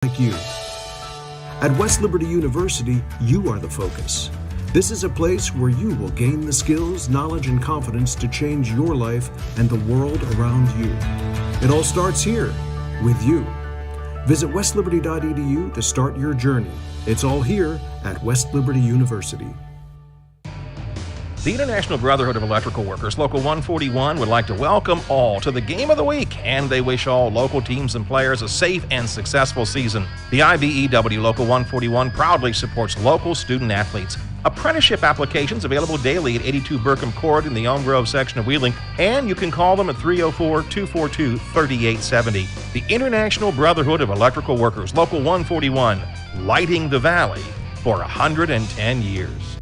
like you. At West Liberty University, you are the focus. This is a place where you will gain the skills, knowledge, and confidence to change your life and the world around you. It all starts here, with you. Visit westliberty.edu to start your journey. It's all here at West Liberty University. The International Brotherhood of Electrical Workers, Local 141, would like to welcome all to the Game of the Week, and they wish all local teams and players a safe and successful season. The IBEW Local 141 proudly supports local student athletes. Apprenticeship applications available daily at 82 Burkham Court in the Elm Grove section of Wheeling, and you can call them at 304-242-3870. The International Brotherhood of Electrical Workers, Local 141, lighting the valley for 110 years.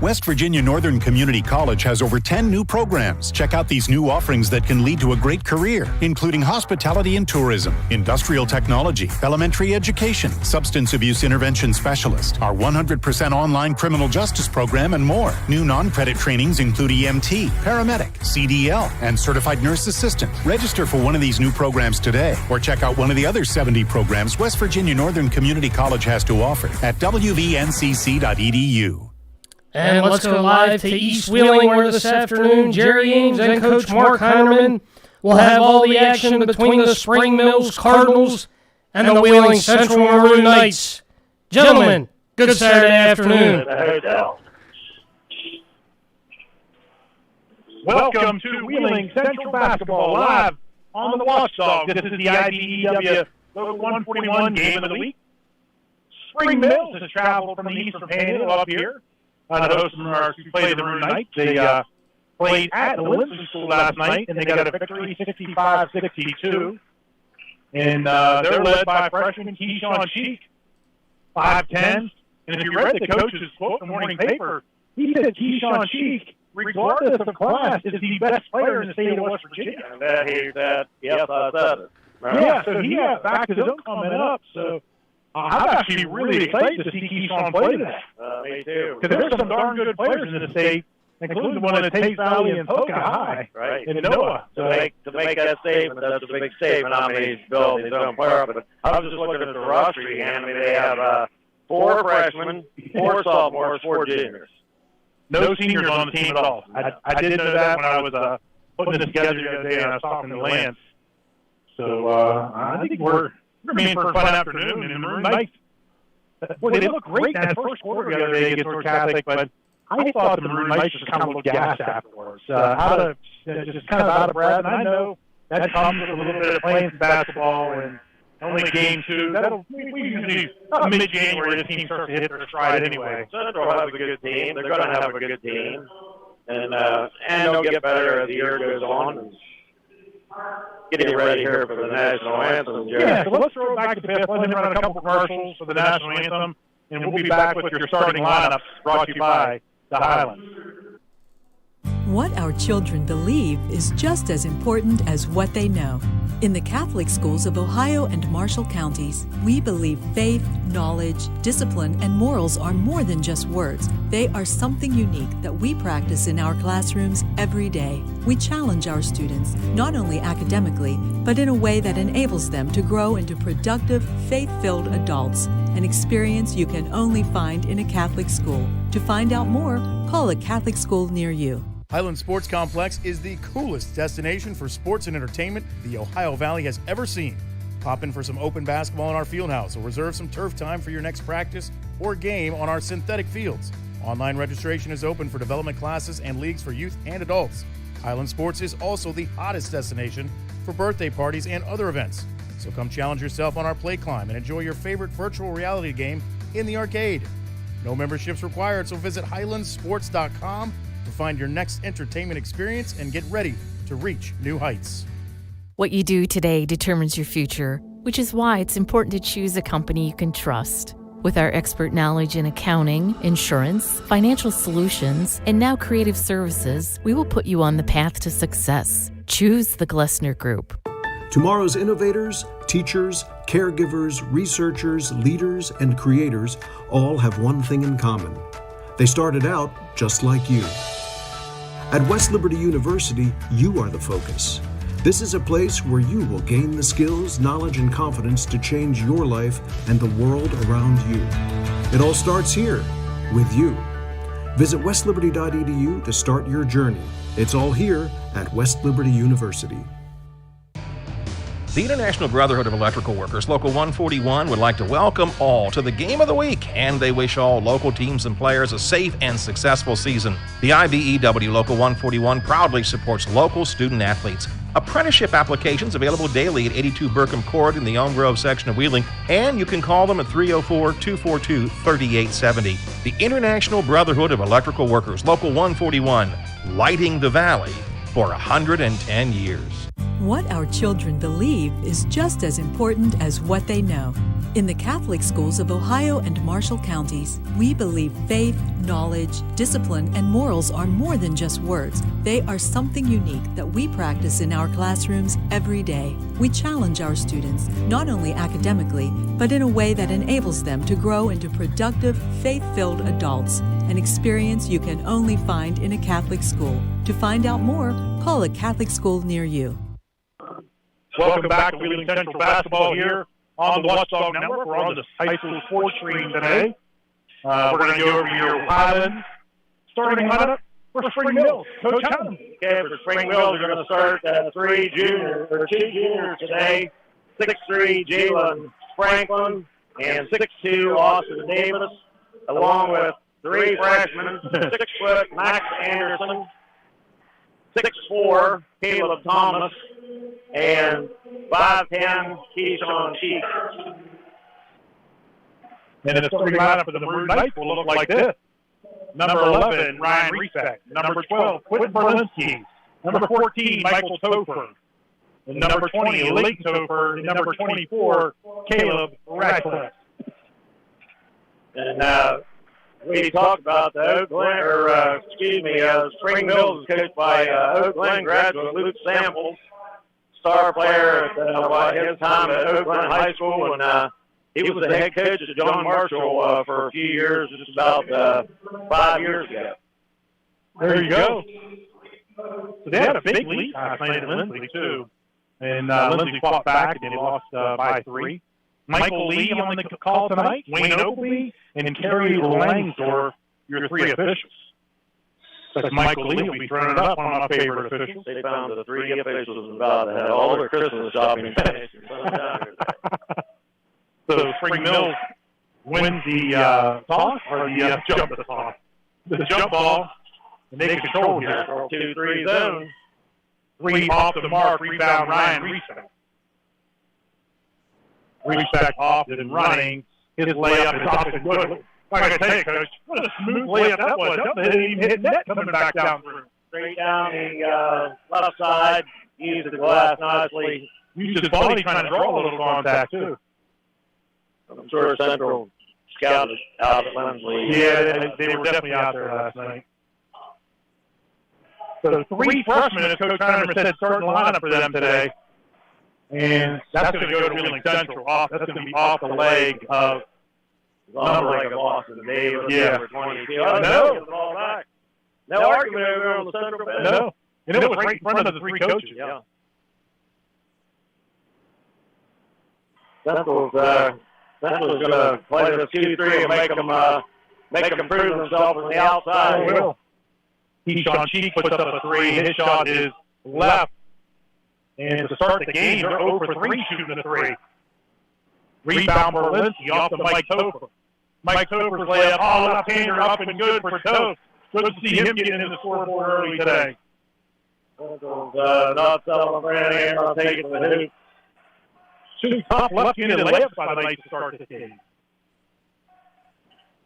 West Virginia Northern Community College has over 10 new programs. Check out these new offerings that can lead to a great career, including hospitality and tourism, industrial technology, elementary education, substance abuse intervention specialist, our 100% online criminal justice program, and more. New non-credit trainings include EMT, paramedic, CDL, and certified nurse assistant. Register for one of these new programs today, or check out one of the other 70 programs West Virginia Northern Community College has to offer at wvncc.edu. And let's go live to East Wheeling, where this afternoon Jerry Ames and Coach Mark Heinerman will have all the action between the Spring Mills Cardinals and the Wheeling Central Maroon Knights. Gentlemen, good Saturday afternoon. Welcome to Wheeling Central Basketball live on the Watchdog. This is the IBEW Local 141 Game of the Week. Spring Mills has traveled from the Eastern Panhandle up here to host our play the Maroon Knights. They played at the Winston School last night, and they got a victory 65-62. And they're led by freshman Keyshawn Cheek, 5'10". And if you read the coach's quote in the morning paper, he said Keyshawn Cheek, regardless of class, is the best player in the state of West Virginia. And that he said, yes, I said it. Right? Yeah, so he backed his own comment up. So I'm actually really excited to see Keyshawn play today. Me too. Because there's some darn good players in the state, including the one at Tate Valley and Polka High, right? In Noah. To make that statement, that's a big statement. I mean, he's building his own player, but I was just looking at the roster again. I mean, they have 4 freshmen, 4 sophomores, 4 juniors. No seniors on the team at all. I did know that when I was putting this together the other day and I was talking to Lance. So I think we're in for a fun afternoon, and the Maroon Knights, boy, they look great in that first quarter the other day against North Catholic, but I thought the Maroon Knights just kind of looked gassed afterwards. Just kind of out of breath, and I know that comes with a little bit of playing some basketball and only game 2. We usually, mid-January, this team starts to hit their stride anyway. Central will have a good team. They're going to have a good team. And they'll get better as the year goes on. And getting ready here for the national anthem, Jerry. Yeah, so let's throw it back to Biff. Let him run a couple commercials for the national anthem, and we'll be back with your starting lineups brought to you by the Highlands. What our children believe is just as important as what they know. In the Catholic schools of Ohio and Marshall counties, we believe faith, knowledge, discipline, and morals are more than just words. They are something unique that we practice in our classrooms every day. We challenge our students, not only academically, but in a way that enables them to grow into productive, faith-filled adults, an experience you can only find in a Catholic school. To find out more, call a Catholic school near you. Highland Sports Complex is the coolest destination for sports and entertainment the Ohio Valley has ever seen. Pop in for some open basketball in our field house or reserve some turf time for your next practice or game on our synthetic fields. Online registration is open for development classes and leagues for youth and adults. Highland Sports is also the hottest destination for birthday parties and other events. So come challenge yourself on our play climb and enjoy your favorite virtual reality game in the arcade. No memberships required, so visit highlandsports.com to find your next entertainment experience and get ready to reach new heights. What you do today determines your future, which is why it's important to choose a company you can trust. With our expert knowledge in accounting, insurance, financial solutions, and now creative services, we will put you on the path to success. Choose the Glessner Group. Tomorrow's innovators, teachers, caregivers, researchers, leaders, and creators all have one thing in common. They started out just like you. At West Liberty University, you are the focus. This is a place where you will gain the skills, knowledge, and confidence to change your life and the world around you. It all starts here, with you. Visit westliberty.edu to start your journey. It's all here at West Liberty University. The International Brotherhood of Electrical Workers, Local 141, would like to welcome all to the Game of the Week, and they wish all local teams and players a safe and successful season. The IBEW Local 141 proudly supports local student athletes. Apprenticeship applications available daily at 82 Burkham Court in the Elm Grove section of Wheeling, and you can call them at 304-242-3870. The International Brotherhood of Electrical Workers, Local 141, lighting the valley for 110 years. What our children believe is just as important as what they know. In the Catholic schools of Ohio and Marshall counties, we believe faith, knowledge, discipline, and morals are more than just words. They are something unique that we practice in our classrooms every day. We challenge our students, not only academically, but in a way that enables them to grow into productive, faith-filled adults, an experience you can only find in a Catholic school. To find out more, call a Catholic school near you. Welcome back to Wheeling Central Basketball here on the Watchdog Network. We're on the high school sports stream today. We're going to go over your Highland starting lineup for Spring Mills. Coach Hutton. Okay, for Spring Mills, we're going to start two juniors today. 6'3", Jalen Franklin, and 6'2", Austin Davis, along with 3 freshmen, 6-foot Max Anderson, 6'4", Caleb Thomas, and 5'10", Keyshawn Cheek. And the starting lineup for the Maroon Knights will look like this. Number 11, Ryan Reesbeck. Number 12, Quentin Berlinski. Number 14, Michael Topher. And number 20, Lake Topher. And number 24, Caleb Radcliffe. And we talked about the Spring Mills is coached by Oak Glen graduate Luke Samples, star player at his time at Oak Glen High School, and he was the head coach at John Marshall for a few years, just about 5 years ago. There you go. So they had a big lead last night at Lindsley, too. And Lindsley fought back, and they lost by 3. Michael Lee on the call tonight, Wayne Oakley, and Kerry Langsdorff, your 3 officials. Like Michael Lee will be throwing it up, one of my favorite officials. They found the 3 officials about to have all their Christmas shopping finished. So Spring Mills wins the toss or the jump toss. The jump ball, and they control here. 2-3 zone. 3 off the mark, rebound Ryan Reesbeck. Reesbeck off and running. His layup is off and good. Like I tell you, Coach, what a smooth layup that was. They didn't even hit net coming back down through. Straight down the left side. Used the glass nicely. Used his body trying to draw a little contact, too. I'm sure Central scouted out at Lindsley. Yeah, they were definitely out there last night. So 3 freshmen, as Coach Heineman said, starting the lineup for them today. And that's going to go to Wheeling Central. That's going to be off the leg of number like Austin Davis. Yeah. Number 22. No. No argument over on the Central bench. No. And it was right in front of the 3 coaches. Yeah. Central's going to play this 2-3 and make them prove themselves on the outside. They will. Keyshawn Cheek puts up a 3. His shot is left. And to start the game, they're 0 for 3 shooting the 3. Rebound Berlinski off to Mike Topher. Mike Topher's layup, left-hander up and good for Toth. Good to see him getting in the scoreboard early today. Not selling around here. I'll take it to the hoop. 2 top left-handed layups by the night to start the game.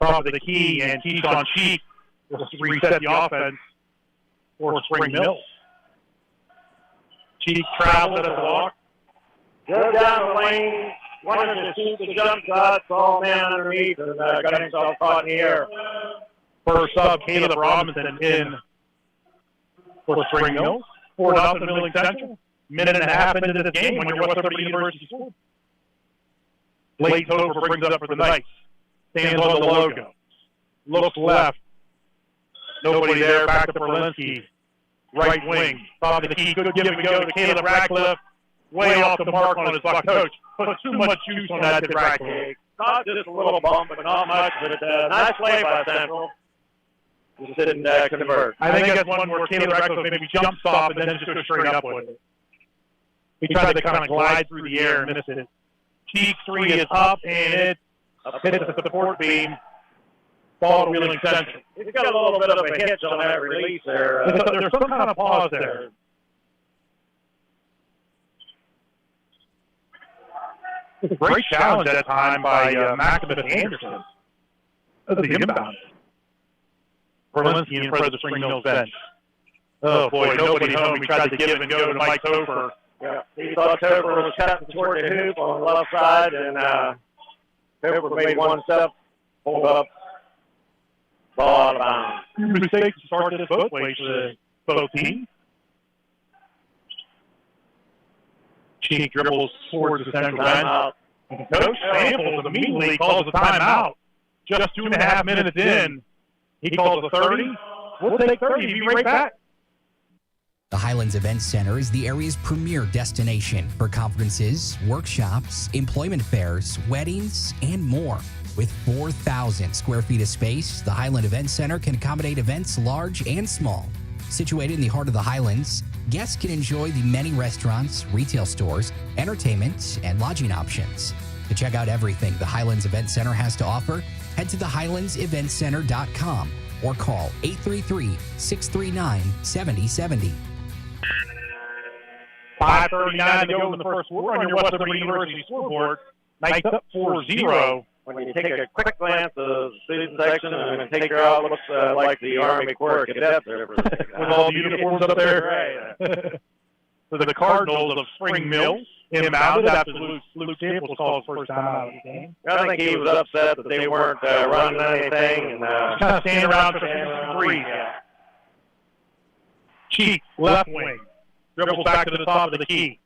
Top of the key, and Keyshawn Cheek will reset the offense for Spring Mills. Cheek travels at a walk. Go down the lane. Wanted to shoot the jump shot. Saw a man underneath and got himself caught in the air. First up, Caleb Robinson in for Spring Mills. 4-0 Wheeling Central. Minute and a half into this game when you're West Liberty University scored. Blake Topher brings up for the Knights. Stands on the logo. Looks left. Nobody there. Back to Berlinski. right wing. Top of the key, good give and go to Caleb Ratcliffe. Way off the mark on his buck. Coach, put too much juice on that to Ratcliffe. Not just a little bump, but not much. But nice play by Central. Just didn't convert. I think that's one where Caleb Ratcliffe maybe jumps off and then just goes straight up with it. He tried to kind of glide through the air and missed it. Cheek 3 is up, and it hits the support beam. Ball Wheeling Central. He's got a little bit of a hitch on that release there. There's some kind of pause there. It's a great challenge that time by Maximus Anderson. That's the inbound. Berlinski in front of the Spring Mills bench. Oh, boy, nobody home. He tried to give and go to Mike Topher. Yeah, he thought Topher was cutting toward the hoop on the left side, and Topher made one step, pulled up, ball out of bounds. Mistakes started it both ways for both teams. Cheek dribbles towards the central bench. And Coach Samples immediately calls a timeout. Just 2.5 minutes in, he calls a 30. We'll take 30. Be right back. The Highlands Event Center is the area's premier destination for conferences, workshops, employment fairs, weddings, and more. With 4,000 square feet of space, the Highland Event Center can accommodate events large and small. Situated in the heart of the Highlands, guests can enjoy the many restaurants, retail stores, entertainment, and lodging options. To check out everything the Highlands Event Center has to offer, head to thehighlandseventcenter.com or call 833-639-7070. 5:39 to go in the first quarter on your West Liberty University scoreboard. Knights up 4-0. When you take a quick glance at the student section and take her out, it looks like the Army Corps cadets there. With all the uniforms up there. Right. So the Cardinals of Spring Mills inbounded after Luke Staples called his first time out of the game. I think he was upset that they weren't running anything. And kind of standing around for 3. Yeah. Cheek, left wing. Dribbles back to the top of the key.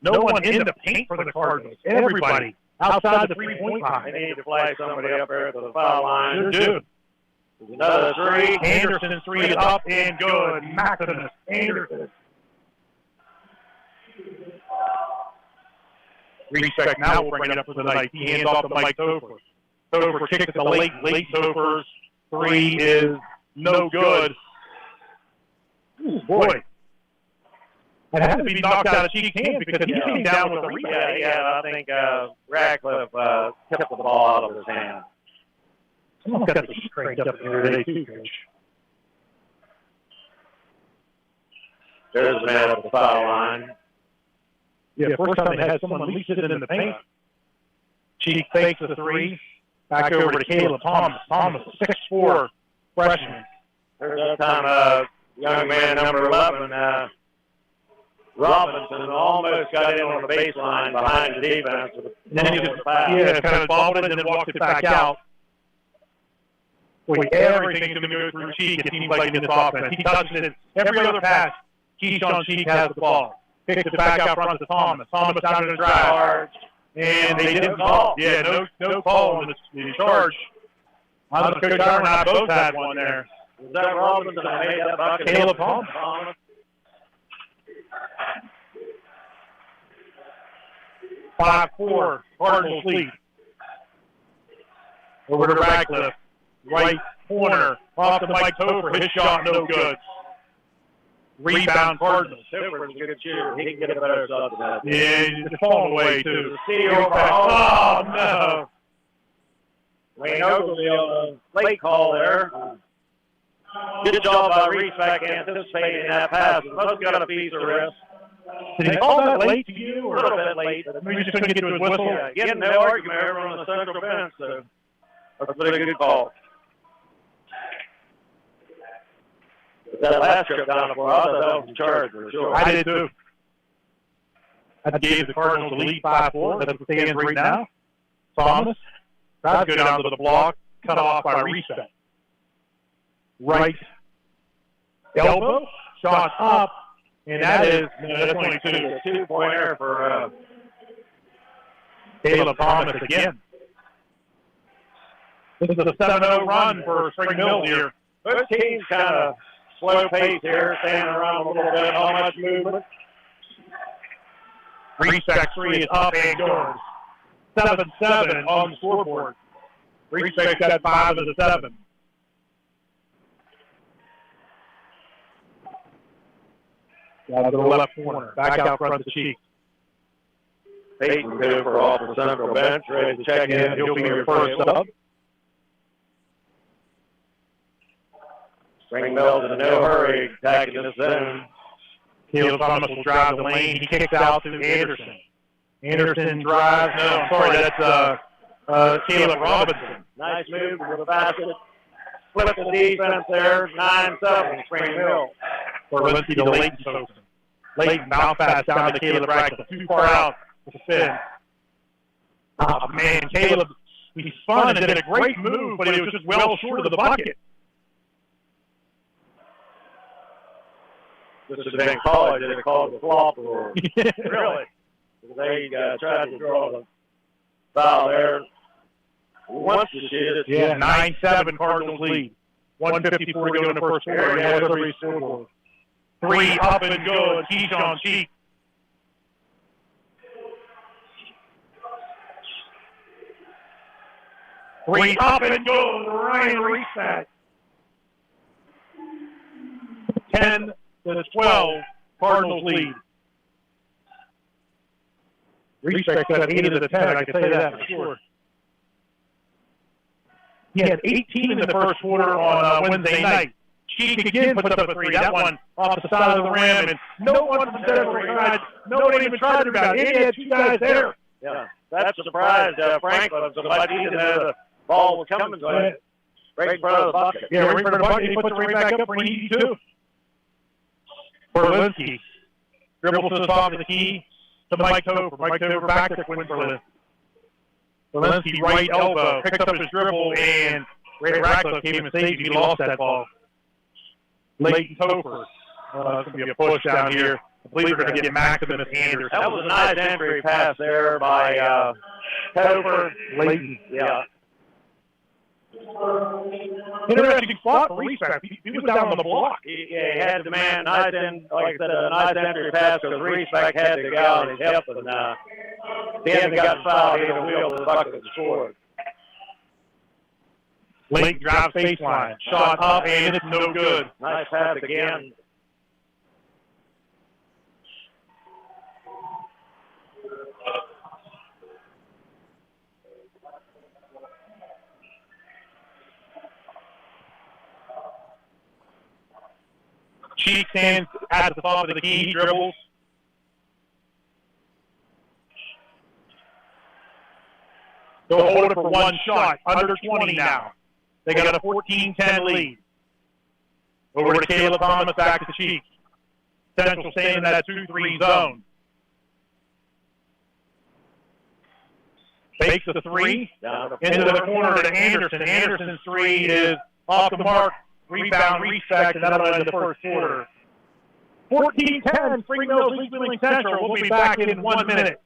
No one in the paint for the Cardinals. Everybody outside the 3-point line. They need to fly somebody up there to the foul line. Sure do. Another 3. Anderson's 3 is up and good. Maximus Anderson. Respect now will bring it up for the night. He hands off to Mike Topher. Topher kicks it to late Topher's 3 is no good. Ooh, boy. It had to be knocked out of Cheek's hand because he came down with a rebound. Yeah, I think Ratcliffe tipped the ball out of his hand. Someone's got the heat cranked up here today, too, Coach. There's a man at the foul line. Yeah, first time they had someone at least sitting in the paint. Cheek fakes the 3. Back over to Caleb Thomas. Thomas, 6'4", freshman. There's that time young man, number 11, Robinson, almost got in on the baseline behind the defense. Then he just kind of bobbled it and then walked it back out. Boy, everything's going to go through Cheek, it seems like, in this offense. He touches it. Every other pass, Keyshawn Cheek has the ball. Kicks it back out front to Thomas. Thomas down to the drive. And they didn't call. Yeah, no call on the charge. Coach Tyler and I both had one there. Was that Robinson that made that bucket? Caleb Thomas. 5-4, Cardinals lead. Over to Ratcliffe. Right corner. Off to Mike Topher. His shot no good. Rebound Cardinals. Topher's a good shooter. He can get a better shot than that. Yeah, he's falling away, too. Oh, no. Wayne Oakley on the late call there. Good job by Respect anticipating that pass. Must have got a piece of wrist. Did he call that late to you? A little bit late. Maybe just couldn't get to his whistle? Yeah, getting no argument over on the central bench, so that's a really good call. That last trip down the floor, I thought that was a charge for sure. I did too. That gave the Cardinals the lead 5-4. That's what stands right now. Thomas tries to go down to the block, cut off by Respect. Right elbow, shot up, and that is that's only 2. A 2-pointer for Caleb Thomas again. This is a 7-0 run for Spring Mills here. Both teams kind of slow pace here, standing around a little bit, not much movement. Respect 3 is up and good. 7-7 on the scoreboard. Respect got 5 as a 7. Down to the left corner. Back out front of the Chiefs. Peyton Cooper off the central bench, ready to check in. He'll be your first sub. Springville's in no hurry, attacking the zone. Caleb Thomas will drive the lane. He kicks out to Anderson. Anderson drives. No, I'm sorry, that's Caleb Robinson. Nice move to the basket. Flip the defense there, 9-7, Springville. Berlinski to Leighton Sosen. Leighton bounce pass down to Caleb Braxton. Too far out with the spin. Oh, man, Caleb, he spun and did a great move, but he was just well short of the bucket. This has been college, they call it the flop or really. They tried to draw the foul there. Wants to shoot it. Yeah, 9-7 Cardinals lead. 1:54 to go in the first quarter. Yeah, 3 scoreboard. 3 up and good. Keyshawn Cheek. Three up and good. Ryan Reset. 10-12. Cardinals lead. Reset got 8 of the 10. I can say that for sure. He had 18 in the first quarter on Wednesday night. Cheek again puts up a 3. That one off the side of the rim, and no one from Denver tried. Nobody even tried to about it. He had 2 guys there. Yeah, that surprised Franklin. Somebody didn't know the ball was coming. So right in front of the bucket. Yeah, right in front of the bucket. He puts it right back up for an easy 2. Berlinski dribbles to the top of the key to Mike Topher. Mike Topher back to Quinn Berlinski. Berlinski right elbow picks up his dribble, and Ray Ratcliffe came and saved him. He lost that ball. Leighton Topher. It's going to be a push down here. I believe we're going to get Maximus Anderson. That was a nice entry pass there by Topher. Leighton. Yeah. Interesting spot for Respect. He was down on the block. He had the man, like I said, a nice entry pass because Respect had to go out and help, and then he got fouled in the wheel of the bucket and scored. Leighton drives baseline. Shot up, and it's no good. Nice pass again. Cheek stands at the top of the key, dribbles. They'll hold it for one shot, under 20 now. They got a 14-10 lead. Over to Caleb Thomas, back to Cheek. Central staying in that 2-3 zone. Fakes the 3, into the corner to Anderson. Anderson's 3 is off the mark. Rebound, Respect, and that'll end the first quarter. 14-10, Springville leads Wheeling Central. We'll be back in 1 minute.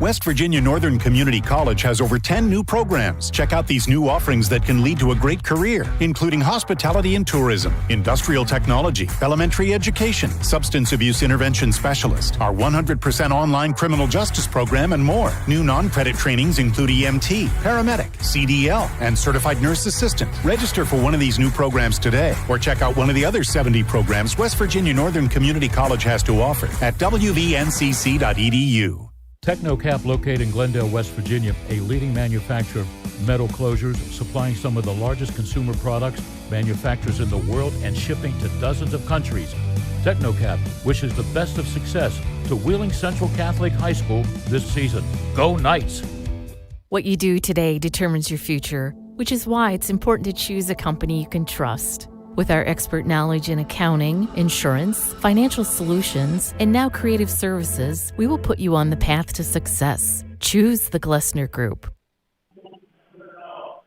West Virginia Northern Community College has over 10 new programs. Check out these new offerings that can lead to a great career, including hospitality and tourism, industrial technology, elementary education, substance abuse intervention specialist, our 100% online criminal justice program, and more. New non-credit trainings include EMT, paramedic, CDL, and certified nurse assistant. Register for one of these new programs today, or check out one of the other 70 programs West Virginia Northern Community College has to offer at wvncc.edu. Technocap, located in Glendale, West Virginia, a leading manufacturer of metal closures, supplying some of the largest consumer products, manufacturers in the world, and shipping to dozens of countries. Technocap wishes the best of success to Wheeling Central Catholic High School this season. Go Knights! What you do today determines your future, which is why it's important to choose a company you can trust. With our expert knowledge in accounting, insurance, financial solutions, and now creative services, we will put you on the path to success. Choose the Glessner Group.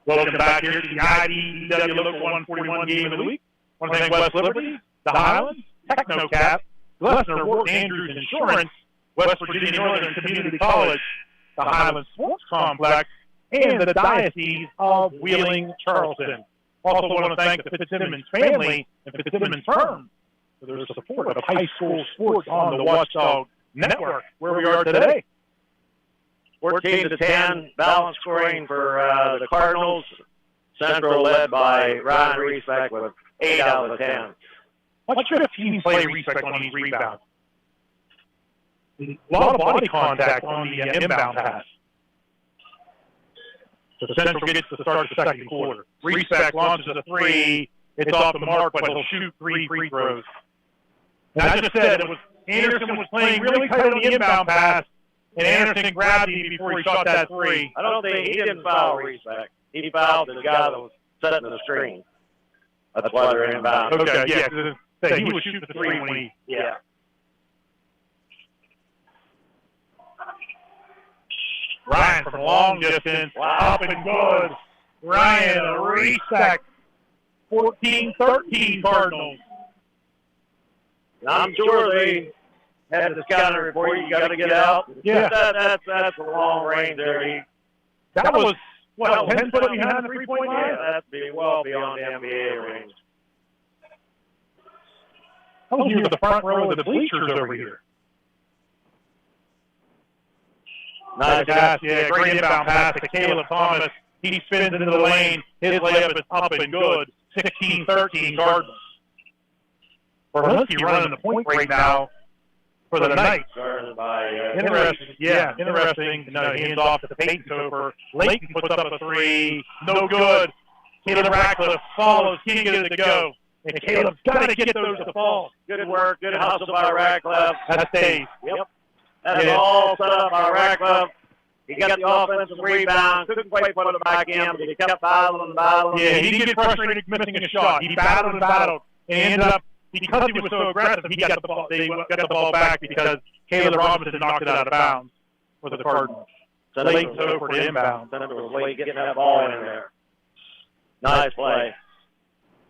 Welcome back here to the IDEW Local 141 Game of the Week. I want to thank West Liberty, the Highlands, Technocap, Glessner, Wharton Andrews Insurance, West Virginia Northern Community College, the Highlands Sports Complex, and the Diocese of Wheeling Charleston. Also want to thank the Fitzsimmons family and Fitzsimmons firm for their support of high school sports on the Watchdog Network, where we are today. 14-10, balance scoring for the Cardinals. Central led by Ryan Reesbeck with 8 out of 10. What should a team play Reesbeck on these rebounds? A lot of body contact on the inbound pass. So Central gets to start the second quarter. Reesbeck launches a three. It's off the mark, but he'll shoot 3 free throws. And I just said Anderson was playing really tight on the inbound pass, and Anderson grabbed him before he shot that three. I don't think he didn't foul Reesbeck. He fouled the guy that was setting the screen. That's why they're inbound. Okay, yeah. He was shooting the three when he... Yeah. Ryan from long distance, up and good. Ryan Reesbeck, 14-13 Cardinals. I'm sure they had the scouting report. You got to get out. Yeah. That's a long range there. That was, 10 foot behind the three-point line? Yeah, that's well beyond the NBA range. I was near the front row of the bleachers over here. Nice pass, yeah, great inbound pass to Caleb Thomas. He spins into the lane. His layup is up and good. 16-13 Cardinals. Berlinski running the point right now for the night. Interesting. No, hands off to Peyton Topher. Layton puts up a three. No good. Caleb Ratcliffe follows. Can't get it to go. And Caleb's got to get those to fall. Good work. Good hustle by Ratcliffe. That stays. Yep. That's all set up by Ratcliffe. He got the offensive rebound. Couldn't quite put it back in, but he kept battling. Yeah, he didn't get frustrated missing a shot. He battled, and ended up, because he was so aggressive, he got the ball. They got the ball back because Caleb Robinson knocked it out of bounds for the Cardinals. Late over to inbound. Senator was late getting that ball in there. Nice play.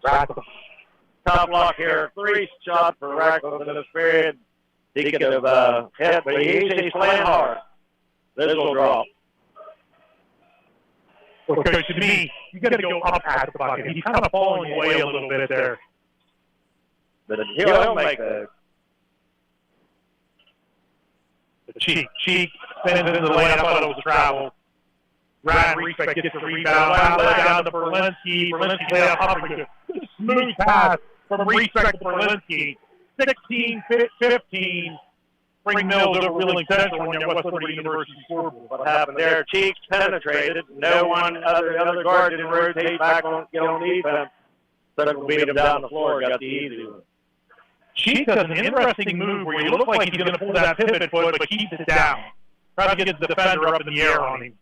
Ratcliffe. Top block here. 3 shots for Ratcliffe in this period. He could have hit, but he's playing hard. This will drop. Well, Coach, to me, you got to go up at the bucket. He's kind of falling away a little bit there. But he'll make the cheek spins into the lane. I thought it was travel. Ryan Reesbeck gets the rebound. Down to Berlinski. Berlinski lay up and good. Smooth pass from Reesbeck to Berlinski. 16-15. Spring Mills over Wheeling Central on your West Liberty University scoreboard. What happened there? Cheeks penetrated. No one, other guard didn't rotate back on, get on defense. Central beat him down the floor, got the easy one. Cheeks does an interesting move where he looks like he's going to pull that pivot foot, but keeps it down. Tries to get the defender up in the air on him.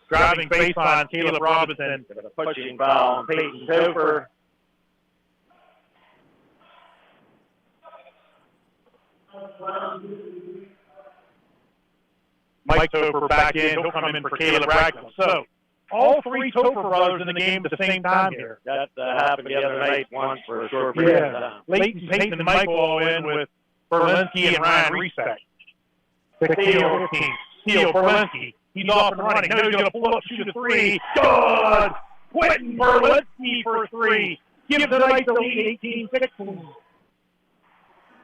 Driving baseline, Caleb Robinson. Pushing foul on Peyton Topher. Mike Topher back in. He'll come in for Caleb Ratcliffe. So, all 3 Topher brothers in the game at the same time here. That happened the other night once for a short period of time. Leighton, Peyton, and Mike all in with Berlinski and Ryan Reesbeck. 16-15. Steele, Berlinski. He's off and running. Now he's going to pull up, shoot a three. Good! Quentin Berlinski for 3. Gives the Knights the lead 18-16.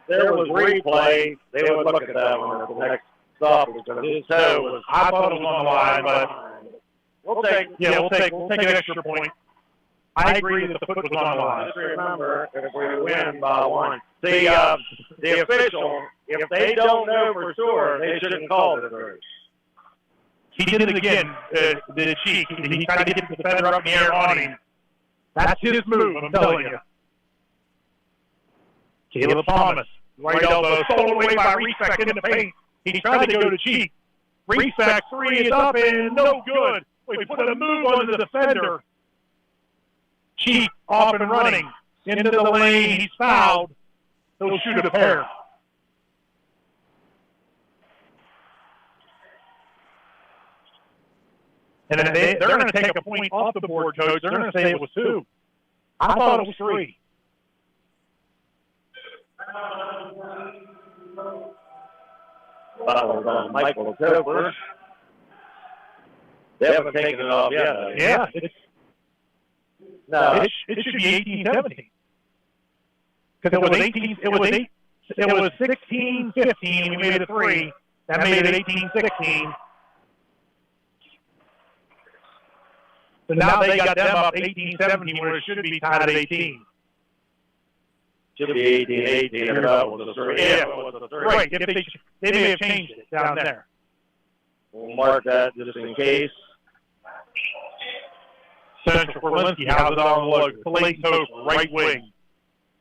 There was replay. They would look at that one at the next stop. His toe was. I thought it was on the line, but we'll take an extra point. I agree that the foot was on the line. Just remember, if we win by 1, the official, if they don't know for sure, they shouldn't call it a verse. He did it again. The cheek. He tried to get the defender up in the air on him. That's his move. I'm telling you. Caleb Thomas, right elbow, stolen away by Reesbeck in the paint. He tried to go to Cheek. Reesbeck 3 is up and no good. We put a move on the defender. Cheek off and running into the lane. He's fouled. He'll shoot a pair. And then they're going to take a point off the board, Coach. They're going to say it was 2. I thought it was 3. Michael Topher. They haven't taken it off yet. Yeah. No. It should be 18-17. Because it was 16-15. We made it 3. That made it 18-16. So now they got them up 18-17, where it should be tied at 18. Should be 18-18 if that was a 3. Yeah, it was a 3. Right. If they may have changed it down there. We'll mark that just in case. Central Berlinski has it on the logo. Clayton Topher, right wing.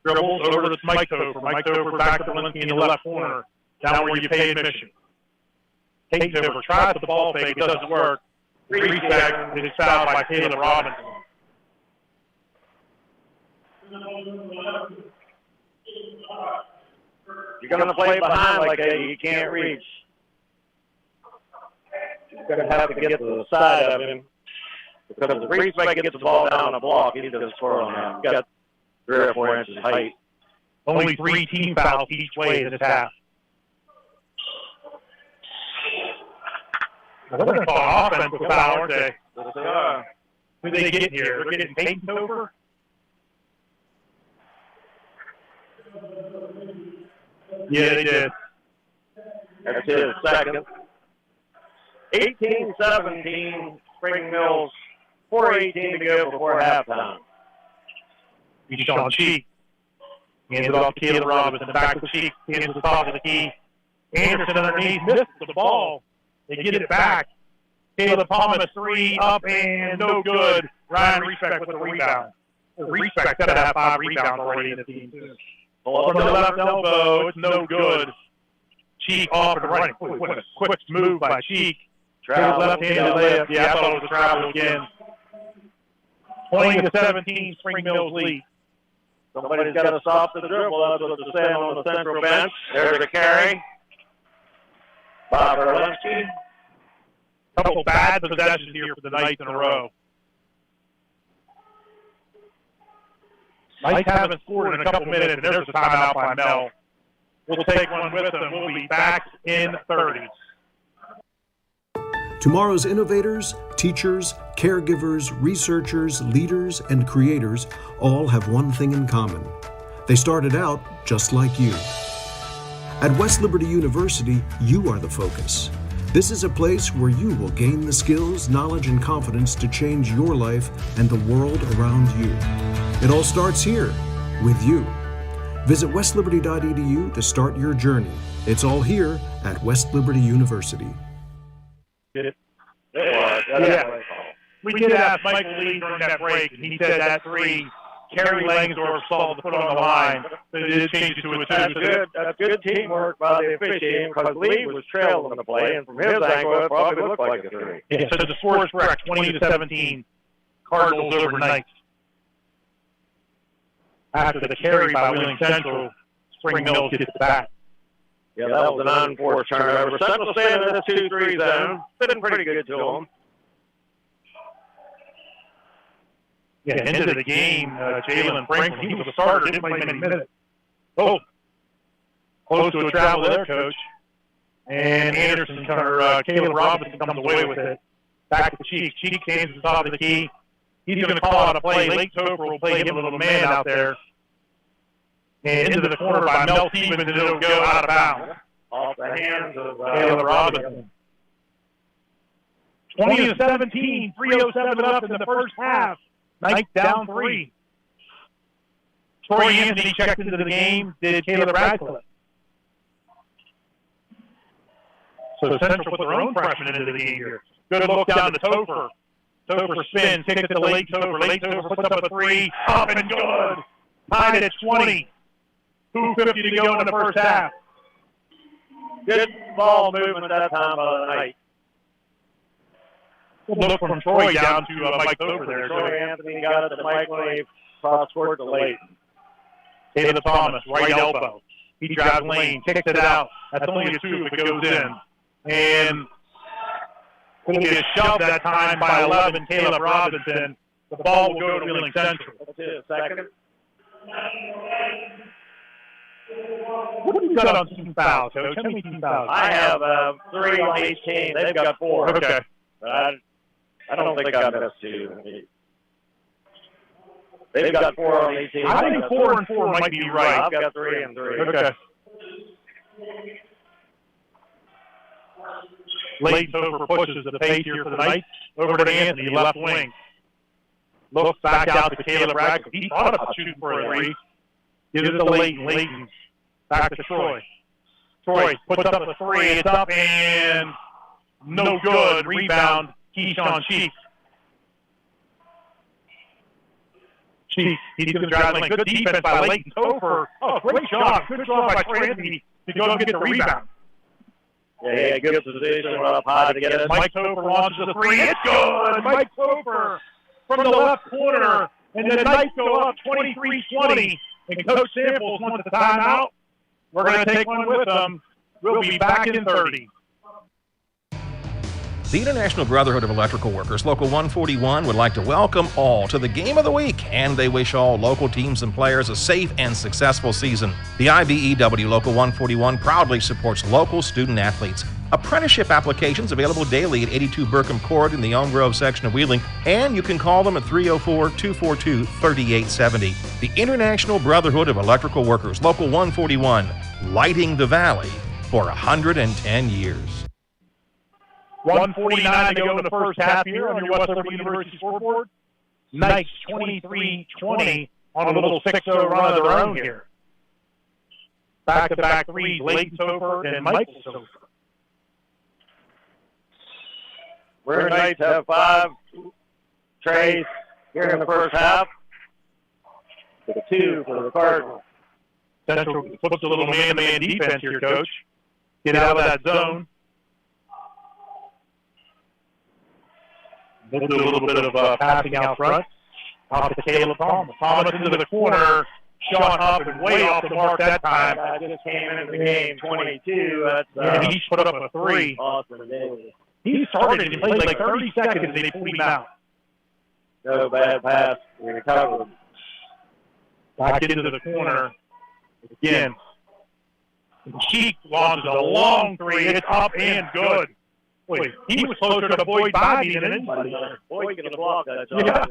Dribbles over to Mike Topher. Mike Topher back to Berlinski in the left corner, down where you pay admission. Clayton Topher tries the ball fake. It doesn't work. Reset is fouled by Caleb Robinson. You're going to play behind like that. You can't reach. You're going to have to get to the side of him. Because if the respect gets the ball down on a block, he's going to score on that. He's got 3 or 4 inches height. Only 3 team fouls each way in this half. They're going to call an offensive foul, aren't they? Who they get here? They're getting Peyton over? Yeah, they did. That's his second. 18-17, Spring Mills. 4:18 to go before halftime. He's on Cheek. Hands it off to Caleb Robinson. Back to Cheek. Hands it to the top of the key. Anderson underneath. Misses the ball. They get it back. Caleb Thomas 3 up and no good. Ryan Respect with the rebound. Respect got to have 5 rebounds already in the team. From the left elbow, it's no good. Cheek off and running. What a quick move by Cheek. Left-handed layup. Yeah, I thought it was a travel again. 20-17, Spring Mills lead. Somebody's got to stop the dribble. That's what they're saying on the central bench. There's a carry. Bob Berlinski. Couple bad possessions here for the Knights in a row. Knights haven't scored in a couple minutes, and there's a timeout by Mel. We'll take one with them. We'll be back in 30. Tomorrow's innovators, teachers, caregivers, researchers, leaders, and creators all have one thing in common. They started out just like you. At West Liberty University, you are the focus. This is a place where you will gain the skills, knowledge, and confidence to change your life and the world around you. It all starts here, with you. Visit westliberty.edu to start your journey. It's all here at West Liberty University. Yeah. We did ask Michael Lee during that break, and he said that 3, Kerry Langsdorff saw the foot on the line, but it did change it to a 2. That's good teamwork by the officiating because Lee was trailing the play, and from his angle, it probably looked like a 3. Yeah, so the score is correct, 20-17, Cardinals over Knights. After the carry by Wheeling Central, Spring Mills gets it back. Yeah, that was an unforced turnover. Central staying in the 2-3 zone. Been pretty good to them. Yeah, into the game, Jalen Franklin, he was a starter, didn't play many minutes. Oh, close to a travel there, Coach. And Anderson, Caleb Robinson comes away with it. Back to Cheek. Cheek stands at the top of the key. He's going to call out a play. Lake Topher will play him a little man out there. And into the corner by Mel Stevens, and it'll go out of bounds. Off the hands of Caleb Robinson. 20-17, 3:07 up in the first half. Knights down 3. Troy Anthony checked into the game, did Caleb Radcliffe. So Central put their own freshman into the game here. Good look down to Topher. Topher spins, kicks it to Lake Topher. Lake Topher puts up a 3, up and good. Tied at 20. 2:50 to go in the first half. Good ball movement that time by the Knights. Look from Troy down to Mike over there. Troy Anthony got it to Mike when he cross-court to late. Caleb Thomas, right elbow. He drives lane, kicks it out. That's only a 2 if it goes in. And it'll be a shove that time by 11, Caleb Robinson. The ball will go to Wheeling Central. That's his second. What have you got on team fouls, Coach? How many team fouls? I have 3 on each team. They've got 4. Okay. But I don't think I missed 2. They've got 4 on 18. I think 4 and 4 might be right. I've got 3 and 3. Okay. Leighton Topher pushes the pace here for the Knights over to Anthony, left wing. Looks back out to Caleb Radcliffe. He thought about shooting for a 3. Gives it to Leighton. Leighton back to Troy. Troy puts up a 3. It's up and no good. Rebound, Keyshawn Cheek. Cheek, he's going to drive lane. Good defense by Leighton Topher. Oh, great shot. Good job by Troy Anthony to go get the rebound. Yeah, good position up high to get it. Mike Topher launches a 3. It's good. Mike Topher from the left corner. And the Knights go up 23-20. And Coach Samples wants the timeout. We're going to take one with them. We'll be back in 30. The International Brotherhood of Electrical Workers, Local 141, would like to welcome all to the Game of the Week, and they wish all local teams and players a safe and successful season. The IBEW Local 141 proudly supports local student athletes. Apprenticeship applications available daily at 82 Burkham Court in the Elm Grove section of Wheeling, and you can call them at 304-242-3870. The International Brotherhood of Electrical Workers, Local 141, lighting the valley for 110 years. 1:49 to go in the first half here on your West Liberty University scoreboard. Knights 23-20 on a little 6-0 run of their own here. Back-to-back threes, Leighton Topher and Michael Topher. We're Knights have 5 trays here in the first half. To the 2 for the Cardinals. Central puts a little man-to-man defense here, Coach. Get out of that zone. We'll do a little bit of passing out front. Off to Caleb Thomas. Thomas into the corner. Shot up and way off the mark that time. I just came into the game 22. And he put up a 3. Austin Davis. He started. He played like 30 seconds and they pulled him out. No bad pass. We recovered. Back into the corner. Again. Cheek launches a long 3. It's up and good. Boy, he was closer to Boyd Bobby than anybody. Boyd could have blocked that shot. Yeah.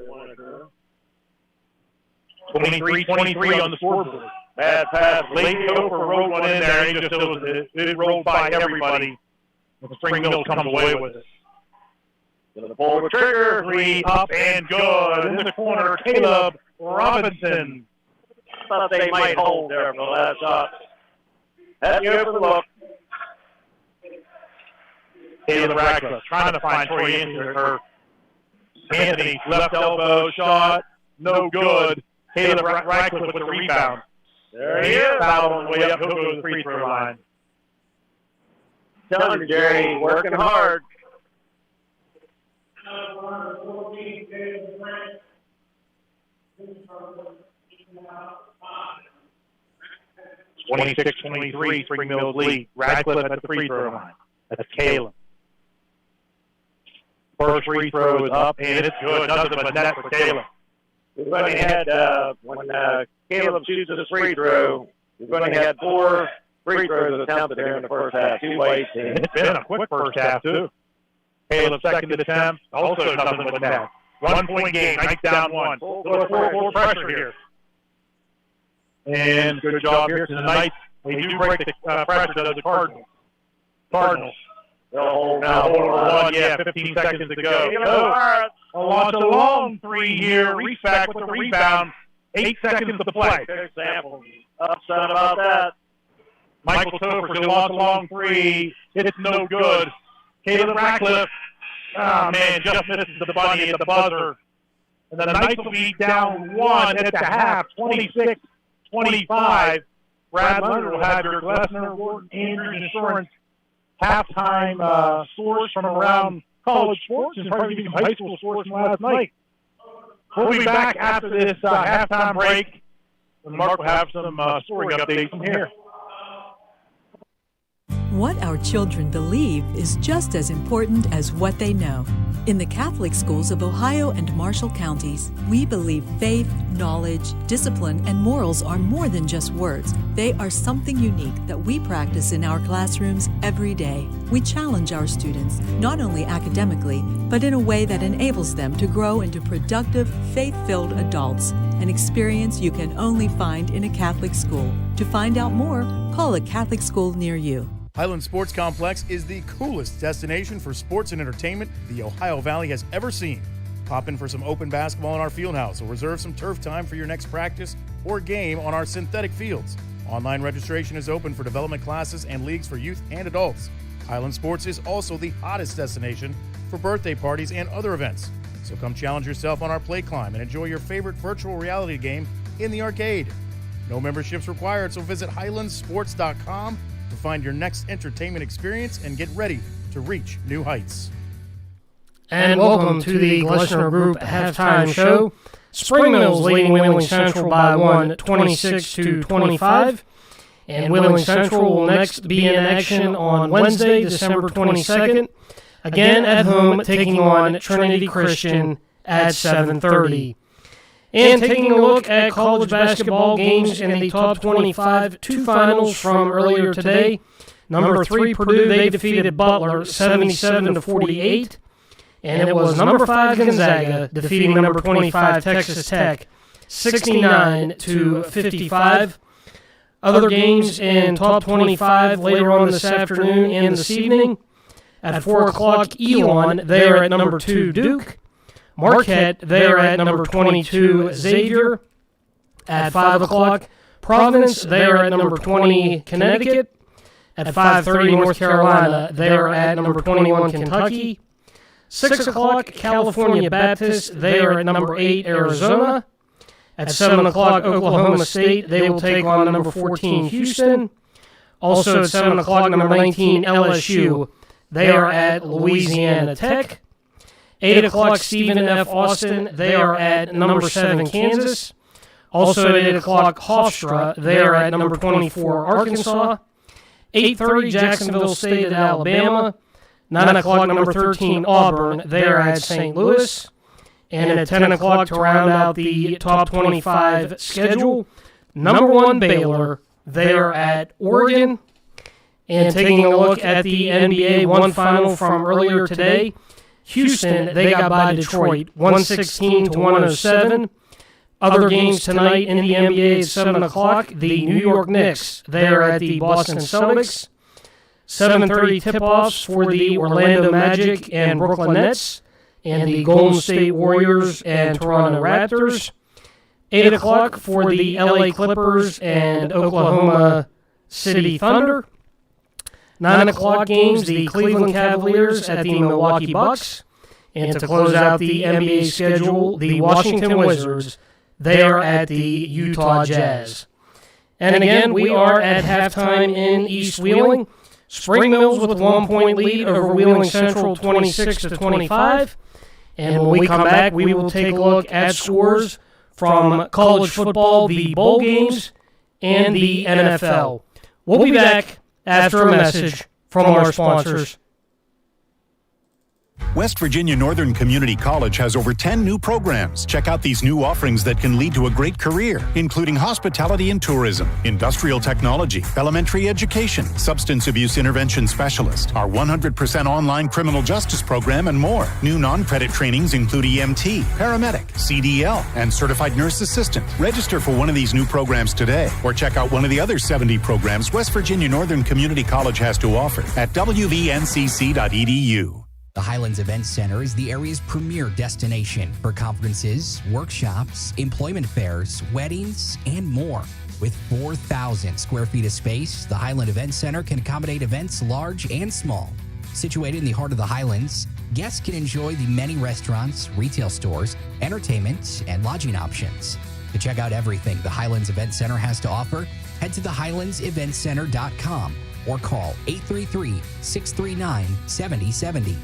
23-23 on the scoreboard. Bad pass. Leighton Topher rolled one in there, and it rolled by everybody. And Spring Mills comes away with it. Gonna pull the trigger. 3 up and good. In the corner, Caleb Robinson. I thought they might hold there for the last shot. Had to go for the look. Caleb Radcliffe trying to find Troy Anthony. Left elbow shot. No good. Caleb Radcliffe with the rebound. There he is. Foul on the way up. He'll go to the free throw line. Telling you, Jerry, working hard. 26-23, Spring Mills lead. Radcliffe at the free throw line. That's Caleb. First free throw is up, and it's good. Nothing but net for Caleb. We've only had, when Caleb shoots his free throw, we've only had 4 free throws attempted here in the first half. 2 by 18. It's been a quick first half, too. Caleb's second attempt, also nothing but net. 1-point game, Knights down 1. Full pressure here. And good job here to the Knights. They do break the pressure to the Cardinals. They'll hold now. Hold on 1, 15 seconds to go. I'll launch a long 3 here. Reach back with the rebound. 8 seconds to play. Good example. Upset about that. Michael Topher should launch a long 3. It's no good. Caleb Radcliffe, just misses the bunny at the buzzer. And the Knights will be down 1 at the half, 26-25. Brad Leonard will have your Glessner, Wharton, Andrews Insurance halftime scores from around college sports and probably even high school sports from last night. We'll be back after this halftime break, and Mark will have some scoring updates from here. What our children believe is just as important as what they know. In the Catholic schools of Ohio and Marshall counties, we believe faith, knowledge, discipline, and morals are more than just words. They are something unique that we practice in our classrooms every day. We challenge our students, not only academically, but in a way that enables them to grow into productive, faith-filled adults. an experience you can only find in a Catholic school. To find out more, call a Catholic school near you. Highland Sports Complex is the coolest destination for sports and entertainment the Ohio Valley has ever seen. Pop in for some open basketball in our field house or reserve some turf time for your next practice or game on our synthetic fields. Online registration is open for development classes and leagues for youth and adults. Highland Sports is also the hottest destination for birthday parties and other events. So come challenge yourself on our play climb and enjoy your favorite virtual reality game in the arcade. No memberships required, so visit highlandsports.com to find your next entertainment experience and get ready to reach new heights. And welcome to the Glessner Group halftime show. Spring Mills leading Wheeling Central by 26-25. And Wheeling Central will next be in action on Wednesday, December 22nd. Again at home, taking on Trinity Christian at 7:30. And taking a look at college basketball games in the top 25, two finals from earlier today. Number 3, Purdue, they defeated Butler 77-48. And it was number 5, Gonzaga, defeating number 25, Texas Tech 69-55. Other games in top 25 later on this afternoon and this evening. At 4 o'clock, Elon, they are at number 2, Duke. Marquette, they are at number 22, Xavier. At 5 o'clock, Providence, they are at number 20, Connecticut. At 5:30, North Carolina, they are at number 21, Kentucky. 6 o'clock, California Baptist, they are at number 8, Arizona. At 7 o'clock, Oklahoma State, they will take on number 14, Houston. Also at 7 o'clock, number 19, LSU, they are at Louisiana Tech. 8 o'clock, Stephen F. Austin, they are at number 7, Kansas. Also at 8 o'clock, Hofstra, they are at number 24, Arkansas. 8:30, Jacksonville State at Alabama. 9 o'clock, number 13, Auburn, they are at St. Louis. And at 10 o'clock, to round out the top 25 schedule, number 1, Baylor, they are at Oregon. And taking a look at the NBA one final from earlier today, Houston, they got by Detroit 116-107. Other games tonight in the NBA at 7 o'clock, the New York Knicks, they are at the Boston Celtics. 7:30 tip-offs for the Orlando Magic and Brooklyn Nets, and the Golden State Warriors and Toronto Raptors. 8 o'clock for the LA Clippers and Oklahoma City Thunder. 9 o'clock games, the Cleveland Cavaliers at the Milwaukee Bucks. And to close out the NBA schedule, the Washington Wizards, they are at the Utah Jazz. And again, we are at halftime in East Wheeling. Spring Mills with a 1-point lead over Wheeling Central 26-25. And when we come back, we will take a look at scores from college football, the bowl games, and the NFL. We'll be back after a message from our sponsors. West Virginia Northern Community College has over 10 new programs. Check out these new offerings that can lead to a great career, including hospitality and tourism, industrial technology, elementary education, substance abuse intervention specialist, our 100% online criminal justice program, and more. New non-credit trainings include EMT, paramedic, CDL, and certified nurse assistant. Register for one of these new programs today, or check out one of the other 70 programs West Virginia Northern Community College has to offer at wvncc.edu. The Highlands Event Center is the area's premier destination for conferences, workshops, employment fairs, weddings, and more. With 4,000 square feet of space, the Highland Event Center can accommodate events large and small. Situated in the heart of the Highlands, guests can enjoy the many restaurants, retail stores, entertainment, and lodging options. To check out everything the Highlands Event Center has to offer, head to thehighlandseventcenter.com or call 833-639-7070.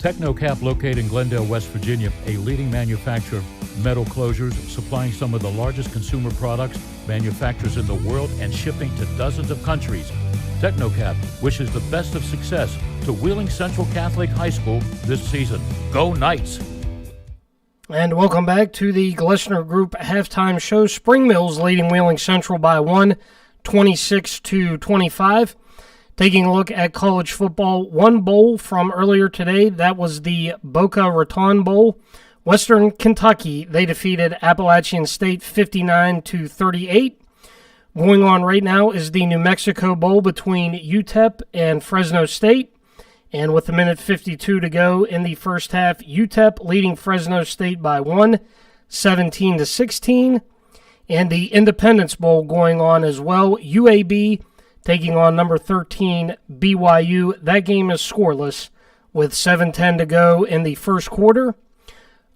Technocap, located in Glendale, West Virginia, a leading manufacturer of metal closures, supplying some of the largest consumer products, manufacturers in the world, and shipping to dozens of countries. Technocap wishes the best of success to Wheeling Central Catholic High School this season. Go Knights! And welcome back to the Glessner Group halftime show. Spring Mills leading Wheeling Central by 1, 26-25. Taking a look at college football, one bowl from earlier today, that was the Boca Raton Bowl. Western Kentucky, they defeated Appalachian State 59-38. Going on right now is the New Mexico Bowl between UTEP and Fresno State. And with a minute 52 to go in the first half, UTEP leading Fresno State by 1, 17-16. And the Independence Bowl going on as well. UAB taking on number 13 BYU. That game is scoreless with 7:10 to go in the first quarter.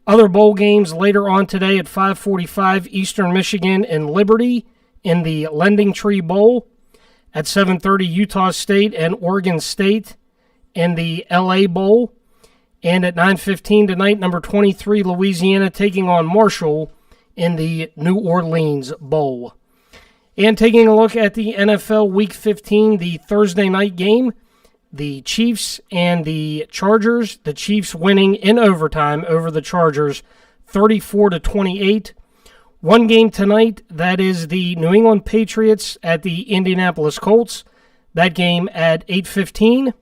Other bowl games later on today at 5:45, Eastern Michigan and Liberty in the Lending Tree Bowl. At 7:30, Utah State and Oregon State in the LA Bowl. And at 9:15 tonight, number 23 Louisiana taking on Marshall in the New Orleans Bowl. And taking a look at the NFL Week 15, the Thursday night game, the Chiefs and the Chargers. The Chiefs winning in overtime over the Chargers, 34-28. One game tonight, that is the New England Patriots at the Indianapolis Colts. That game at 8:15.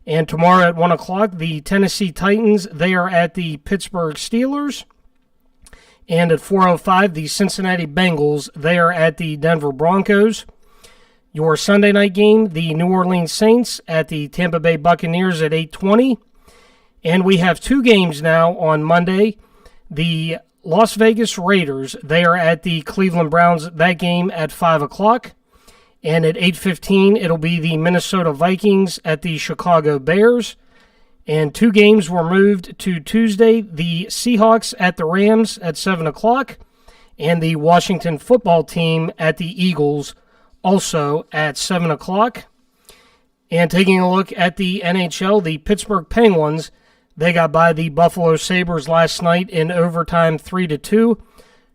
And tomorrow at 1 o'clock, the Tennessee Titans, they are at the Pittsburgh Steelers. And at 4:05, the Cincinnati Bengals, they are at the Denver Broncos. Your Sunday night game, the New Orleans Saints at the Tampa Bay Buccaneers at 8:20. And we have two games now on Monday. The Las Vegas Raiders, they are at the Cleveland Browns, that game at 5 o'clock. And at 8:15, it'll be the Minnesota Vikings at the Chicago Bears. And two games were moved to Tuesday, the Seahawks at the Rams at 7 o'clock, and the Washington football team at the Eagles also at 7 o'clock. And taking a look at the NHL, the Pittsburgh Penguins, they got by the Buffalo Sabres last night in overtime 3-2.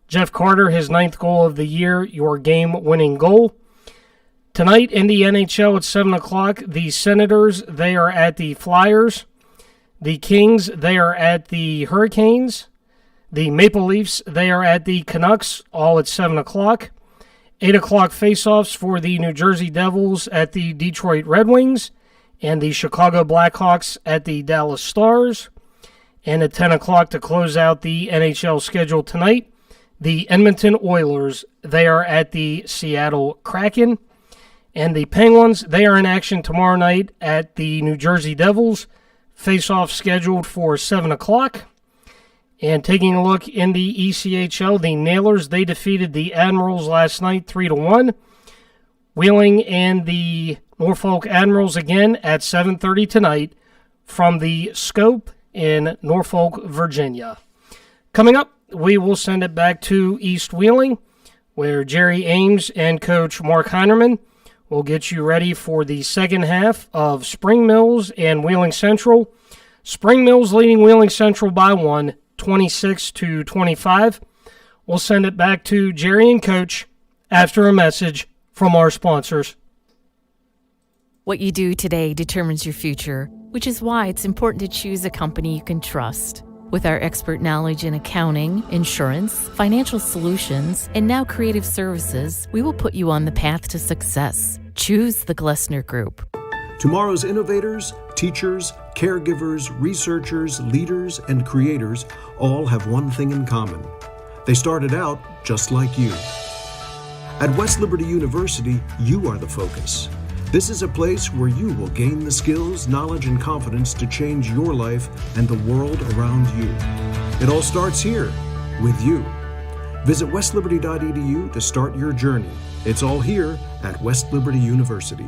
Jeff Carter, his 9th goal of the year, your game-winning goal. Tonight in the NHL at 7 o'clock, the Senators, they are at the Flyers. The Kings, they are at the Hurricanes. The Maple Leafs, they are at the Canucks, all at 7 o'clock. 8 o'clock faceoffs for the New Jersey Devils at the Detroit Red Wings, and the Chicago Blackhawks at the Dallas Stars. And at 10 o'clock to close out the NHL schedule tonight, the Edmonton Oilers, they are at the Seattle Kraken. And the Penguins, they are in action tomorrow night at the New Jersey Devils. Face-off scheduled for 7 o'clock. And taking a look in the ECHL, the Nailers, they defeated the Admirals last night 3-1. Wheeling and the Norfolk Admirals again at 7:30 tonight from the Scope in Norfolk, Virginia. Coming up, we will send it back to East Wheeling, where Jerry Ames and Coach Mark Heinerman will get you ready for the second half of Spring Mills and Wheeling Central. Spring Mills leading Wheeling Central by 1, 26-25. We'll send it back to Jerry and Coach after a message from our sponsors. What you do today determines your future, which is why it's important to choose a company you can trust. With our expert knowledge in accounting, insurance, financial solutions, and now creative services, we will put you on the path to success. Choose the Glessner Group. Tomorrow's innovators, teachers, caregivers, researchers, leaders, and creators all have one thing in common. They started out just like you. At West Liberty University, you are the focus. This is a place where you will gain the skills, knowledge, and confidence to change your life and the world around you. It all starts here, with you. Visit westliberty.edu to start your journey. It's all here at West Liberty University.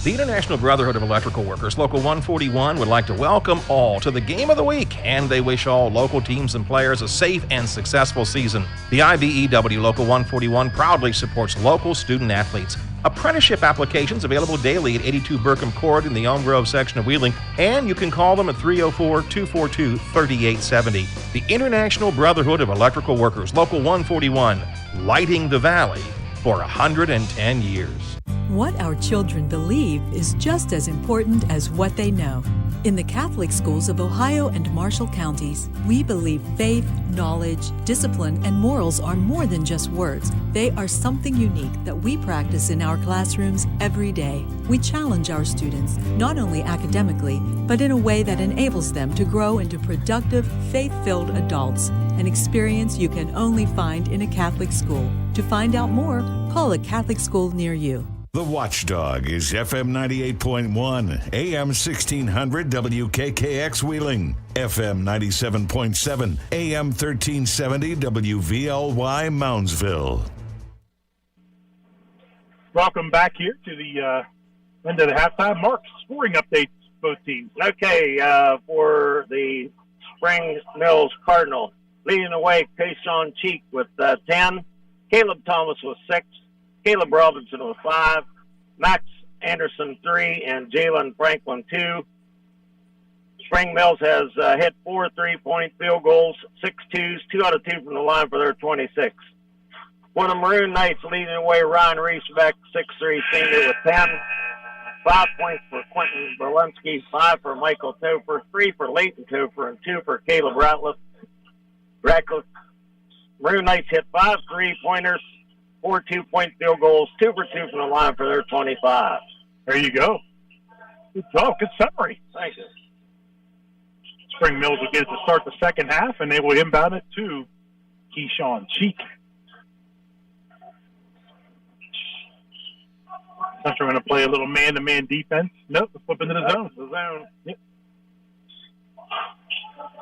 The International Brotherhood of Electrical Workers, Local 141, would like to welcome all to the Game of the Week, and they wish all local teams and players a safe and successful season. The IBEW Local 141 proudly supports local student athletes. Apprenticeship applications available daily at 82 Burkham Court in the Elm Grove section of Wheeling, and you can call them at 304-242-3870. The International Brotherhood of Electrical Workers, Local 141, lighting the valley for 110 years. What our children believe is just as important as what they know. In the Catholic schools of Ohio and Marshall counties, we believe faith, knowledge, discipline, and morals are more than just words. They are something unique that we practice in our classrooms every day. We challenge our students, not only academically, but in a way that enables them to grow into productive, faith-filled adults, an experience you can only find in a Catholic school. To find out more, call a Catholic school near you. The Watchdog is FM 98.1, AM 1600 WKKX Wheeling, FM 97.7, AM 1370 WVLY Moundsville. Welcome back here to the end of the halftime. Mark, scoring updates, both teams. Okay, for the Spring Mills Cardinal, leading the way, Kayshawn Cheek with 10, Caleb Thomas with 6, Caleb Robinson with 5, Max Anderson 3, and Jalen Franklin 2. Spring Mills has hit 4 3-point field goals, 6 twos, 2 out of 2 from the line for their 26. For the Maroon Knights, leading the way, Ryan Reesbeck, 6'3", senior with 10. 5 points for Quentin Berlinski, 5 for Michael Topher, 3 for Leighton Topher, and 2 for Caleb Ratliff. Maroon Knights hit 5 3-pointers, 4 2-point field goals, 2 for 2 from the line for their 25. There you go. Good job. Good summary. Thank you. Spring Mills will get it to start the second half, and they will inbound it to Keyshawn Cheek. Central going to play a little man-to-man defense. Nope, flip into the zone. The zone. Yep.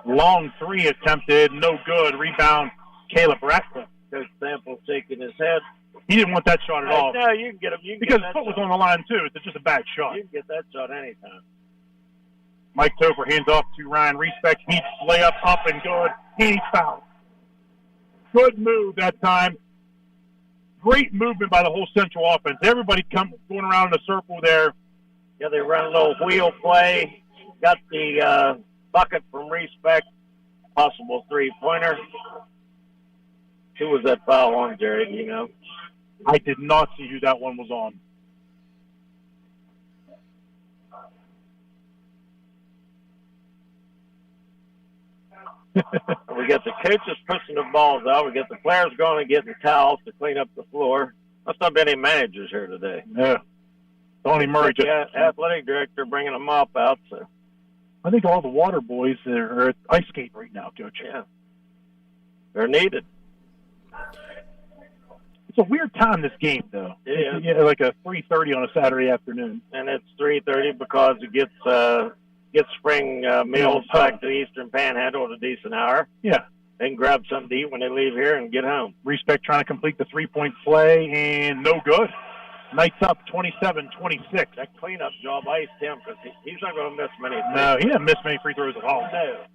Long 3 attempted, no good. Rebound, Caleb Ratcliffe. Coach Samples shaking his head. He didn't want that shot at all. No, you can get him. Because his foot was on the line, too. It's just a bad shot. You can get that shot anytime. Mike Topher hands off to Ryan Reesbeck. He's layup up and good. He's fouled. Good move that time. Great movement by the whole Central offense. Everybody going around in a circle there. Yeah, they run a little wheel play. Got the bucket from Reesbeck. Possible 3-pointer. Who was that foul on, Jerry? You know? I did not see who that one was on. We got the coaches pushing the balls out. We got the players going and getting towels to clean up the floor. Must not be any managers here today. Yeah. Tony Murray just... athletic director bringing a mop out. So. I think all the water boys are at ice skate right now, Coach. Yeah. They're needed. It's a weird time, this game, though. Yeah. It's like a 3:30 on a Saturday afternoon. And it's 3:30 because it gets Spring Mills back to the Eastern Panhandle at a decent hour. Yeah. They can grab something to eat when they leave here and get home. Reesbeck trying to complete the 3-point play, and no good. Knights up 27-26. That cleanup job iced him because he's not going to miss many. No, he didn't miss many free throws at all. No.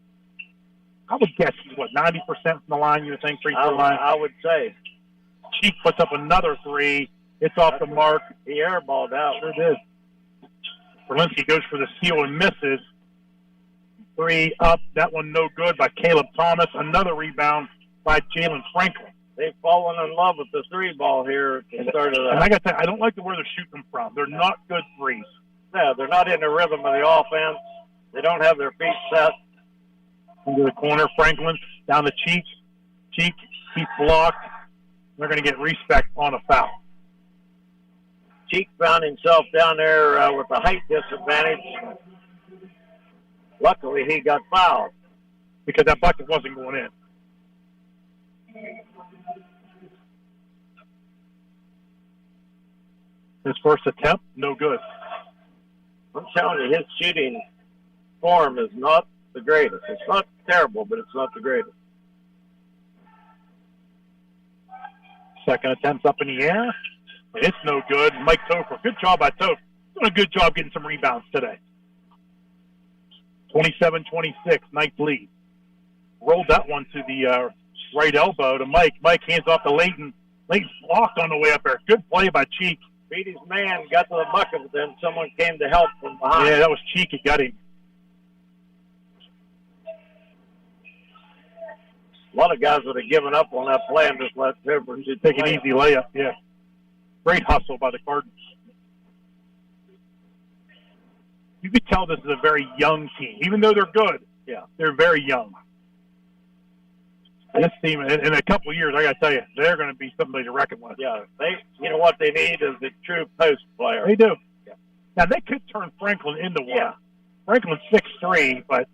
I would guess he's, 90% from the line, you would think, free throw line? I would say. Cheek puts up another 3. It's off the mark. He airballed out. Sure did. Berlinski goes for the steal and misses. 3 up. That one no good by Caleb Thomas. Another rebound by Jalen Franklin. They've fallen in love with the 3-ball here at the start of the... And I got to say, I don't like where they're shooting them from. They're not good threes. No, they're not in the rhythm of the offense. They don't have their feet set. Into the corner, Franklin down the Cheek. Cheek, he's blocked. They're going to get Reesbeck on a foul. Cheek found himself down there with a height disadvantage. Luckily, he got fouled. Because that bucket wasn't going in. His first attempt, no good. I'm telling you, his shooting form is not the greatest. It's not terrible, but it's not the greatest. Second attempt's up in the air, and it's no good. Mike Topher, good job by Topher. Doing a good job getting some rebounds today. 27-26, Knights lead. Rolled that one to the right elbow to Mike. Mike hands off to Leighton. Leighton's blocked on the way up there. Good play by Cheek. Beat his man, got to the bucket, but then someone came to help from behind. Yeah, that was Cheek. He got him. A lot of guys would have given up on that play and just let Topher take an easy layup. Yeah. Great hustle by the Cardinals. you could tell this is a very young team, even though they're good. Yeah, they're very young. This team, in a couple of years, I got to tell you, they're going to be somebody to reckon with. Yeah, you know what they need is a true post player. They do. Yeah. Now they could turn Franklin into one. Yeah. Franklin's 6'3", but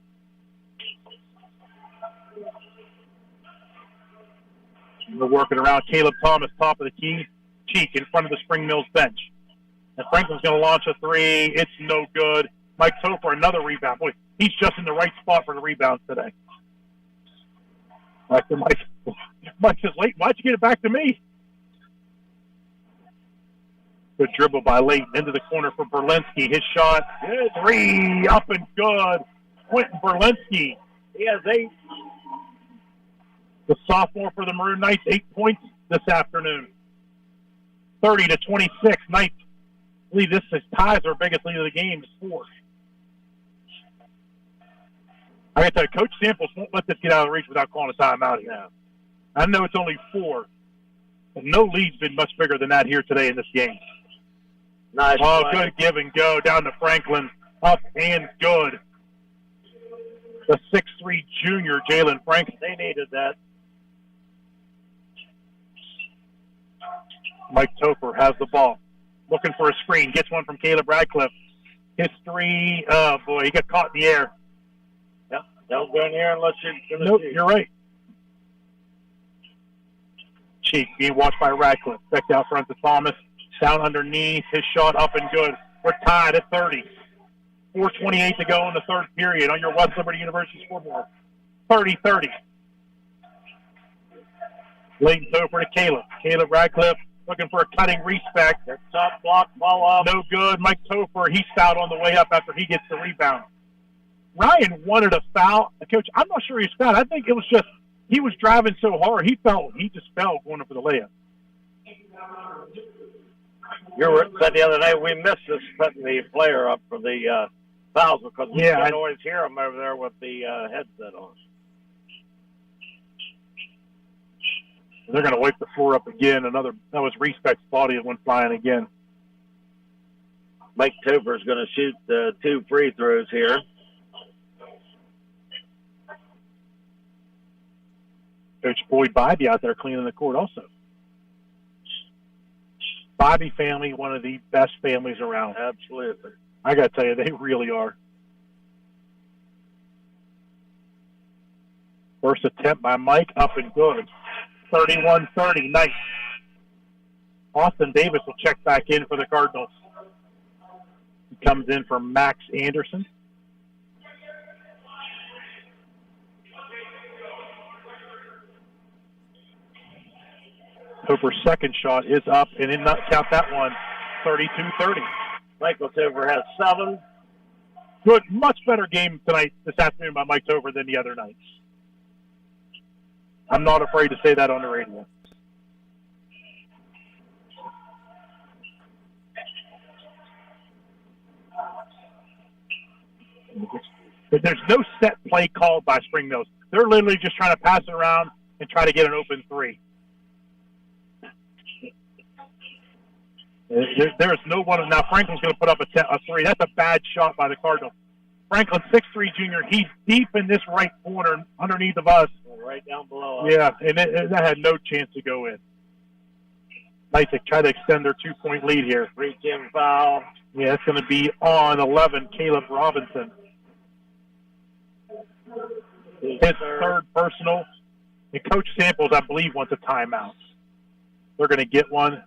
we're working around Caleb Thomas, top of the key, cheek in front of the Spring Mills bench. And Franklin's going to launch a three. It's no good. Mike Topher, another rebound. Boy, he's just in the right spot for the rebounds today. Back to Mike. Mike says, "Leighton, why'd you get it back to me?" Good dribble by Leighton into the corner for Berlinski. His shot, three, up and good. Quentin Berlinski. He has 8. The sophomore for the Maroon Knights, 8 points this afternoon. 30-26. Knights lead. This is ties our biggest lead of the game. Is 4. I got to tell you, Coach Samples won't let this get out of reach without calling a timeout here. I know it's only 4, but no lead's been much bigger than that here today in this game. Nice. Oh, play. good give and go down to Franklin. Up and good. The 6'3" junior, Jalen Franklin. They needed that. Mike Topher has the ball. Looking for a screen. Gets one from Caleb Radcliffe. His three. Oh, boy, he got caught in the air. Yep. Don't go in here unless you're going to Nope, shoot. you're right. Cheek being watched by Radcliffe. Back out front to Thomas. Down underneath. His shot up and good. We're tied at 30. 4:28 to go in the third period on your West Liberty University scoreboard. 30-30. Leighton Topher to Caleb. Caleb Radcliffe looking for a cutting respect. Their top block, ball up. No good. Mike Topher, he's fouled on the way up after he gets the rebound. Ryan wanted a foul. Coach, I'm not sure he's fouled. I think it was just he was driving so hard. He just fell going up for the layup. You said the other day we missed this putting the player up for the fouls because we can always hear him over there with the headset on. They're going to wipe the floor up again. That was Respect's body that went flying again. Mike Topher is going to shoot the 2 free throws here. Coach Boyd Bybee out there cleaning the court also. Bybee family, one of the best families around. Absolutely. I got to tell you, they really are. First attempt by Mike, up and good. 31-30, nice. Austin Davis will check back in for the Cardinals. He comes in for Max Anderson. Topher's second shot is up, and did not count that one. 32-30. Michael Topher has 7. Good, much better game this afternoon by Mike Topher than the other nights. I'm not afraid to say that on the radio. But there's no set play called by Spring Mills. They're literally just trying to pass it around and try to get an open three. There's no one. Now Franklin's going to put up a three. That's a bad shot by the Cardinals. Franklin, 6'3" junior. He's deep in this right corner underneath of us. Right down below us. Yeah, and that had no chance to go in. Nice to try to extend their 2-point lead here. 3-10 foul. Yeah, it's going to be on 11, Caleb Robinson. His third personal. And Coach Samples, I believe, wants a timeout. They're going to get one.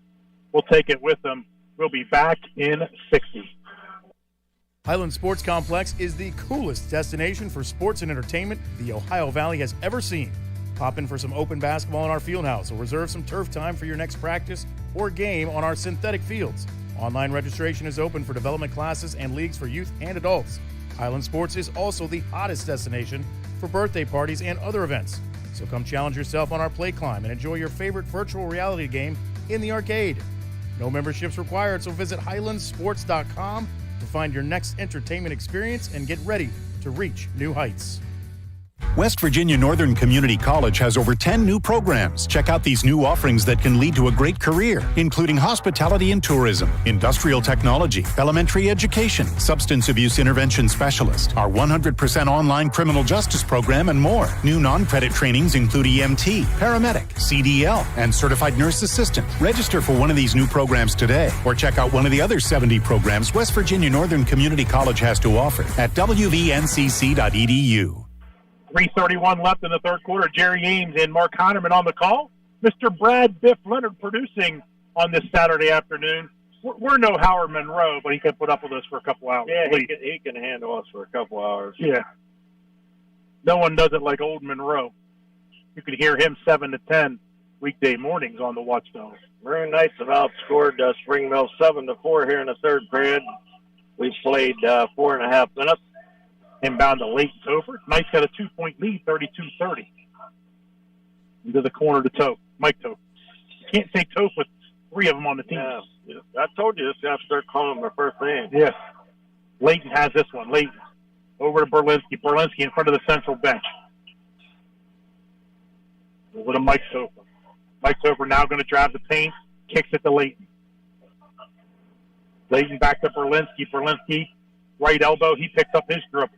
We'll take it with them. We'll be back in 60. Highland Sports Complex is the coolest destination for sports and entertainment the Ohio Valley has ever seen. Pop in for some open basketball in our field house or reserve some turf time for your next practice or game on our synthetic fields. Online registration is open for development classes and leagues for youth and adults. Highland Sports is also the hottest destination for birthday parties and other events. So come challenge yourself on our play climb and enjoy your favorite virtual reality game in the arcade. No memberships required, so visit highlandsports.com to find your next entertainment experience and get ready to reach new heights. West Virginia Northern Community College has over 10 new programs. Check out these new offerings that can lead to a great career, including hospitality and tourism, industrial technology, elementary education, substance abuse intervention specialist, our 100% online criminal justice program, and more. New non-credit trainings include EMT, paramedic, CDL, and certified nurse assistant. Register for one of these new programs today, or check out one of the other 70 programs West Virginia Northern Community College has to offer at wvncc.edu. 3:31 left in the third quarter. Jerry Ames and Mark Heinerman on the call. Mr. Brad Biff Leonard producing on this Saturday afternoon. We're no Howard Monroe, but he can put up with us for a couple hours. Yeah, he can handle us for a couple hours. Yeah. No one does it like old Monroe. You can hear him 7 to 10 weekday mornings on the Watchdogs. Maroon Knights have outscored Spring Mill 7-4 here in the third period. We've played 4.5 minutes. Inbound to Leighton Topher. Knights got a 2-point lead, 32-30. Into the corner to Tope. Mike Tope. You can't say Tope with three of them on the team. Yeah. I told you this guy to start calling him their first name. Yeah. Leighton has this one. Leighton. Over to Berlinski. Berlinski in front of the central bench. Over to Mike Topher. Mike Topher now going to drive the paint. Kicks it to Leighton. Leighton back to Berlinski. Berlinski, right elbow. He picks up his grip.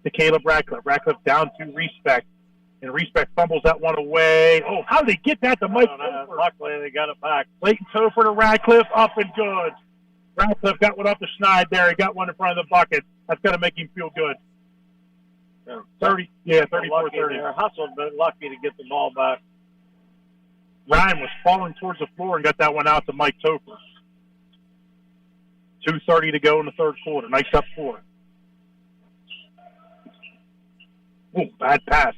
To Caleb Radcliffe. Radcliffe down to Respect. And Respect fumbles that one away. Oh, how did they get that to Mike Topher? Luckily, they got it back. Leighton Topher to Radcliffe. Up and good. Radcliffe got one up to Schneid there. He got one in front of the bucket. That's going to make him feel good. 34-30. They're hustled, but lucky to get the ball back. Ryan was falling towards the floor and got that one out to Mike Topher. 2:30 to go in the third quarter. Nice up 4. Oh, bad pass.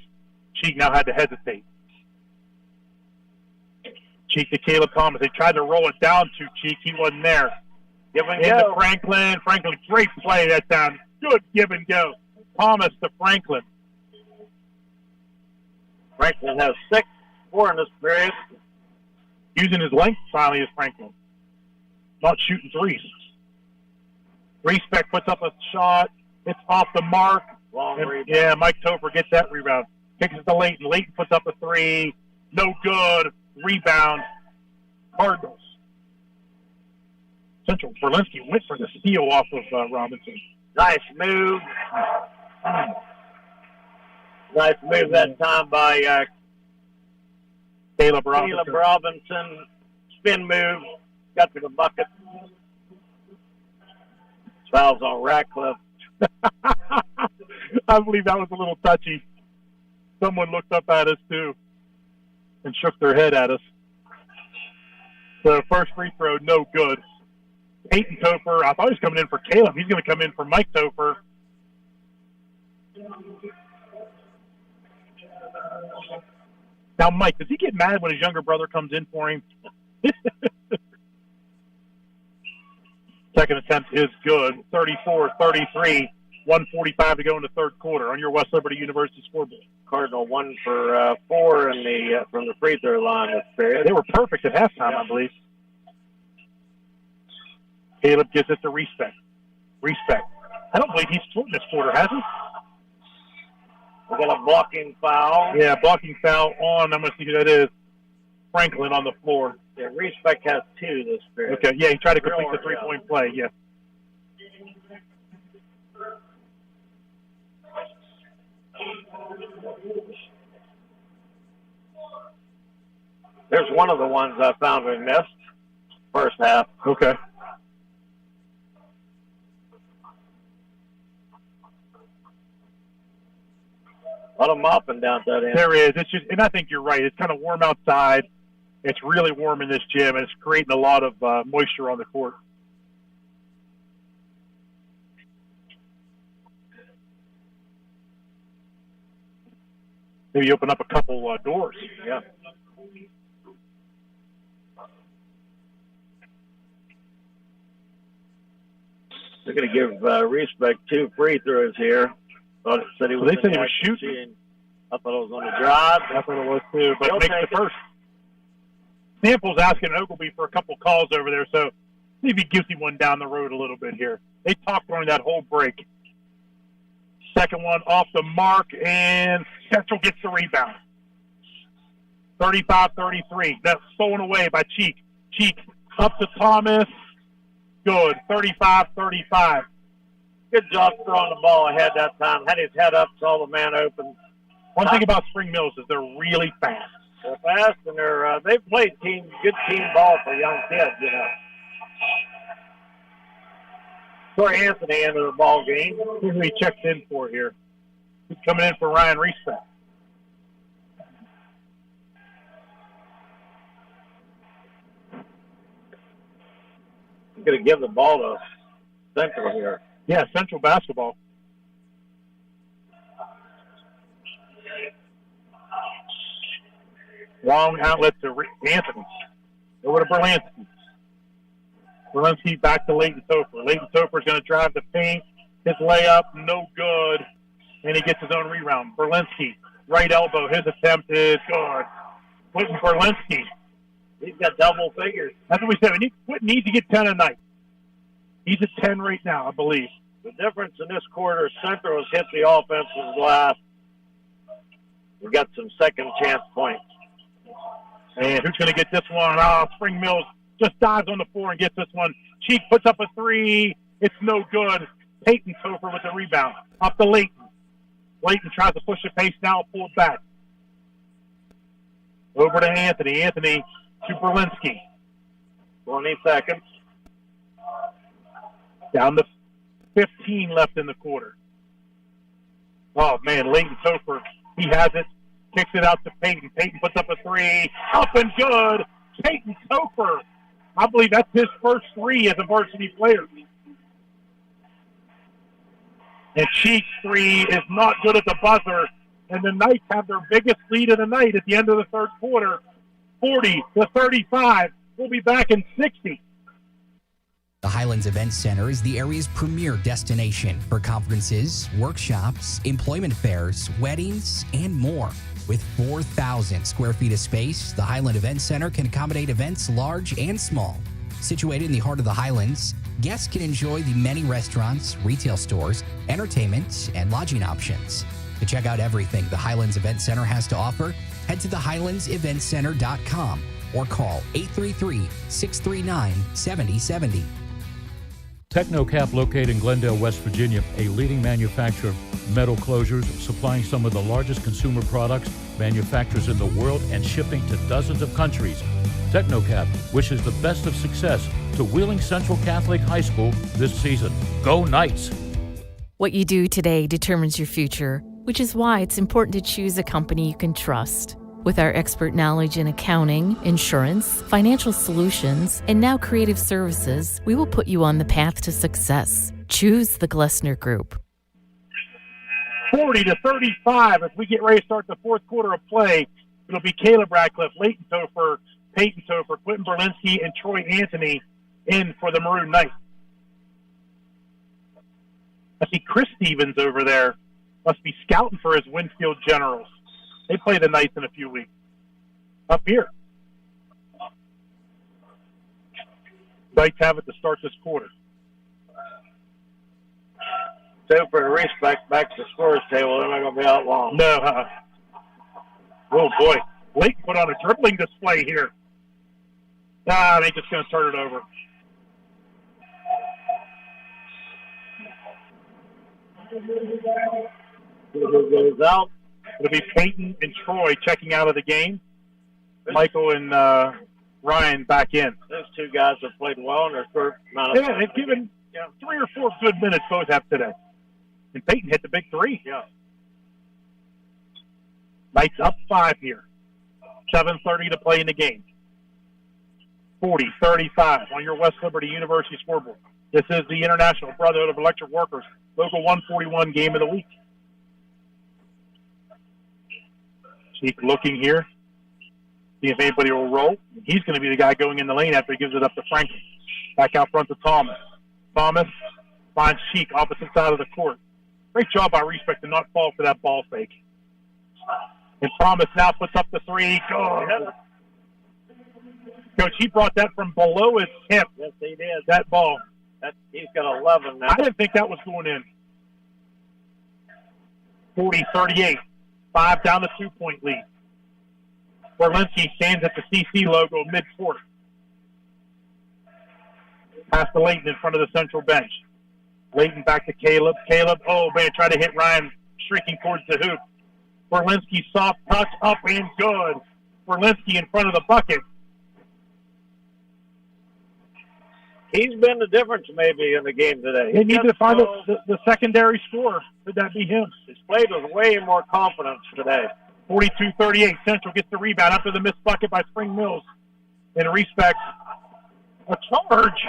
Cheek now had to hesitate. Cheek to Caleb Thomas. They tried to roll it down to Cheek. He wasn't there. Give and Into go. Franklin. Franklin, great play that time. Good give and go. Thomas to Franklin. Franklin has 6-4 in this period. Using his length finally is Franklin. Not shooting threes. Respect puts up a shot. It's off the mark. Long rebound. Yeah, Mike Topher gets that rebound. Kicks it to Leighton. Leighton puts up a 3. No good. Rebound. Cardinals. Central Berlinski went for the steal off of Robinson. Nice move. Nice move that time by Caleb Robinson. Spin move. Got to the bucket. Fouls on Radcliffe. I believe that was a little touchy. Someone looked up at us, too, and shook their head at us. So first free throw, no good. Peyton Topher, I thought he was coming in for Caleb. He's going to come in for Mike Topher. Now, Mike, does he get mad when his younger brother comes in for him? Second attempt is good. 34-33. 1:45 to go in the third quarter on your West Liberty University scoreboard. Cardinal 1 for 4 in the from the free throw line this period. They were perfect at halftime, I believe. Caleb gives it to Respect. I don't believe he's scored this quarter, has he? We got a blocking foul. Yeah, blocking foul on, I'm going to see who that is, Franklin on the floor. Yeah, Respect has 2 this period. Okay, yeah, he tried to complete the three-point play, yeah. There's one of the ones I found we missed first half. Okay. A lot of mopping down that end. There is. It's just, and I think you're right. It's kind of warm outside. It's really warm in this gym, and it's creating a lot of moisture on the court. Maybe open up a couple doors. Yeah. They're going to give Respect 2 free throws here. Thought it said he was they said he was shooting. I thought it was on the drive. I thought it was too, but makes the first. Sample's asking Ogilvy for a couple calls over there, so see if he gives him one down the road a little bit here. They talked during that whole break. Second one off the mark, and Central gets the rebound. 35-33. That's stolen away by Cheek. Cheek up to Thomas. Good. 35-35. Good job throwing the ball ahead that time. Had his head up, saw the man open. One thing about Spring Mills is they're really fast. They're fast, and they've played good team ball for young kids, you know. Troy Anthony into the ball game. Who he checked in for here? He's coming in for Ryan Respect. I'm going to give the ball to Central here. Yeah, Central basketball. Long outlet to Anthony. Over to Berlansky. Berlansky back to Leighton Topher. Leighton Topher is going to drive the paint. His layup, no good. And he gets his own rebound. Berlansky, right elbow. His attempt is good. Quentin Berlansky. He's got double figures. That's what we said. Quentin needs to get 10 a night. He's at 10 right now, I believe. The difference in this quarter, Central has hit the offensive glass. We got some second chance points. And who's going to get this one? Spring Mills just dives on the floor and gets this one. Cheek puts up a three. It's no good. Peyton Topher with the rebound. Up to Leighton. Leighton tries to push the pace now, pulled back. Over to Anthony. Anthony to Berlinski. 20 seconds. Down to 15 left in the quarter. Oh, man, Leighton Topher, he has it. Kicks it out to Peyton. Peyton puts up a three. Up and good. Peyton Topher. I believe that's his first three as a varsity player. And Cheek's three is not good at the buzzer. And the Knights have their biggest lead of the night at the end of the third quarter. 40-35. We'll be back in 60. The Highlands Event Center is the area's premier destination for conferences, workshops, employment fairs, weddings, and more. With 4,000 square feet of space, the Highland Event Center can accommodate events large and small. Situated in the heart of the Highlands, guests can enjoy the many restaurants, retail stores, entertainment, and lodging options. To check out everything the Highlands Event Center has to offer, head to thehighlandseventcenter.com or call 833-639-7070. Technocap, located in Glendale, West Virginia, a leading manufacturer of metal closures, supplying some of the largest consumer products, manufacturers in the world, and shipping to dozens of countries. Technocap wishes the best of success to Wheeling Central Catholic High School this season. Go Knights! What you do today determines your future, which is why it's important to choose a company you can trust. With our expert knowledge in accounting, insurance, financial solutions, and now creative services, we will put you on the path to success. Choose the Glessner Group. 40-35 as we get ready to start the fourth quarter of play. It'll be Caleb Radcliffe, Leighton Topher, Peyton Topher, Quentin Berlinski, and Troy Anthony in for the Maroon Knights. I see Chris Stevens over there. Must be scouting for his Winfield Generals. They play the Knights in a few weeks. Up here. Knights have it to start this quarter. So for respect, back to the scores table, they're not going to be out long. No. Oh, boy. Leighton put on a dribbling display here. They're just going to turn it over. Who goes out? It'll be Peyton and Troy checking out of the game. Michael and Ryan back in. Those two guys have played well in their first amount of time. Yeah, they've given 3 or 4 good minutes both have today. And Peyton hit the big three. Yeah. Knights up 5 here. 7:30 to play in the game. 40-35 on your West Liberty University scoreboard. This is the International Brotherhood of Electric Workers, Local 141 game of the week. Cheek looking here. See if anybody will roll. He's going to be the guy going in the lane after he gives it up to Franklin. Back out front to Thomas. Thomas finds Cheek opposite side of the court. Great job by Respect to not fall for that ball fake. And Thomas now puts up the three. Good. Coach, he brought that from below his hip. Yes, he did. That ball. He's got 11 now. I didn't think that was going in. 40-38. 5 down the 2-point lead. Berlinski stands at the CC logo mid-court. Pass to Layton in front of the central bench. Layton back to Caleb. Caleb, oh man, try to hit Ryan streaking towards the hoop. Berlinski soft touch up and good. Berlinski in front of the bucket. He's been the difference maybe in the game today. They need to find the secondary scorer. Could that be him? He's played with way more confidence today. 42-38. Central gets the rebound after the missed bucket by Spring Mills. In respect, a charge.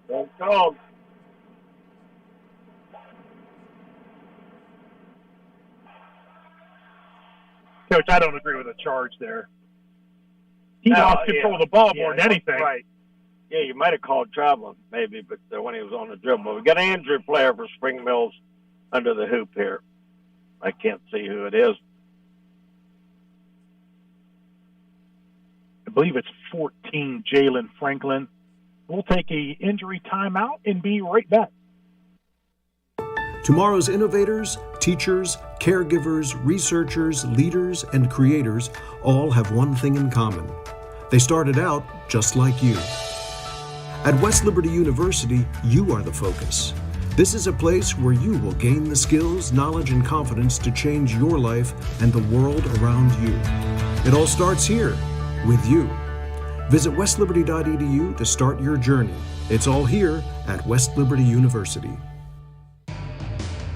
Don't call. Coach, I don't agree with a charge there. He lost control of the ball more than anything. Right. Yeah, you might have called traveling, maybe, but when he was on the dribble. We got an injured player for Spring Mills under the hoop here. I can't see who it is. I believe it's 14, Jalen Franklin. We'll take a injury timeout and be right back. Tomorrow's innovators, teachers, caregivers, researchers, leaders, and creators all have one thing in common. They started out just like you. At West Liberty University, you are the focus. This is a place where you will gain the skills, knowledge, and confidence to change your life and the world around you. It all starts here, with you. Visit westliberty.edu to start your journey. It's all here at West Liberty University.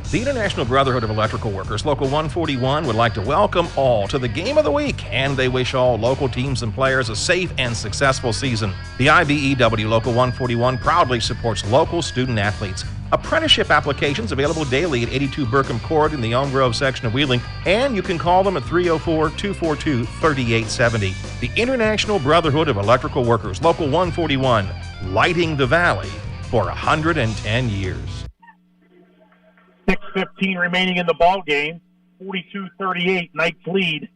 The International Brotherhood of Electrical Workers, Local 141, would like to welcome all to the Game of the Week, and they wish all local teams and players a safe and successful season. The IBEW Local 141 proudly supports local student athletes. Apprenticeship applications available daily at 82 Burkham Court in the Elm Grove section of Wheeling, and you can call them at 304-242-3870. The International Brotherhood of Electrical Workers, Local 141, lighting the valley for 110 years. 6:15 remaining in the ball game. 42-38, Knights lead.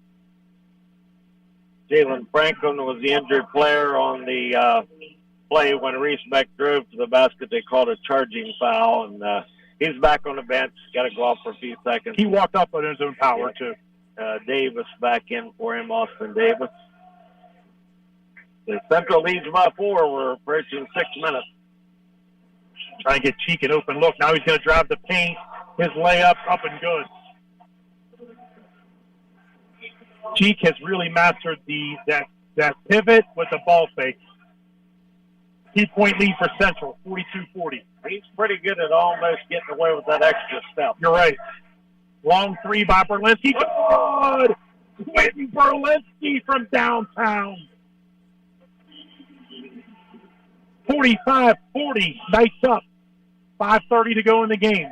Jalen Franklin was the injured player on the play when Reesbeck drove to the basket. They called a charging foul, and he's back on the bench. Got to go off for a few seconds. He walked up on his own power, too. Davis back in for him, Austin Davis. The Central leads by 4. We're approaching 6 minutes. Trying to get Cheek an open look. Now he's going to drive the paint. His layup up and good. Cheek has really mastered that pivot with the ball fake. 2-point lead for Central, 42-40. He's pretty good at almost getting away with that extra step. You're right. Long three by Berlinski. Good! Quentin Berlinski from downtown. 45-40. Knights up. 5:30 to go in the game.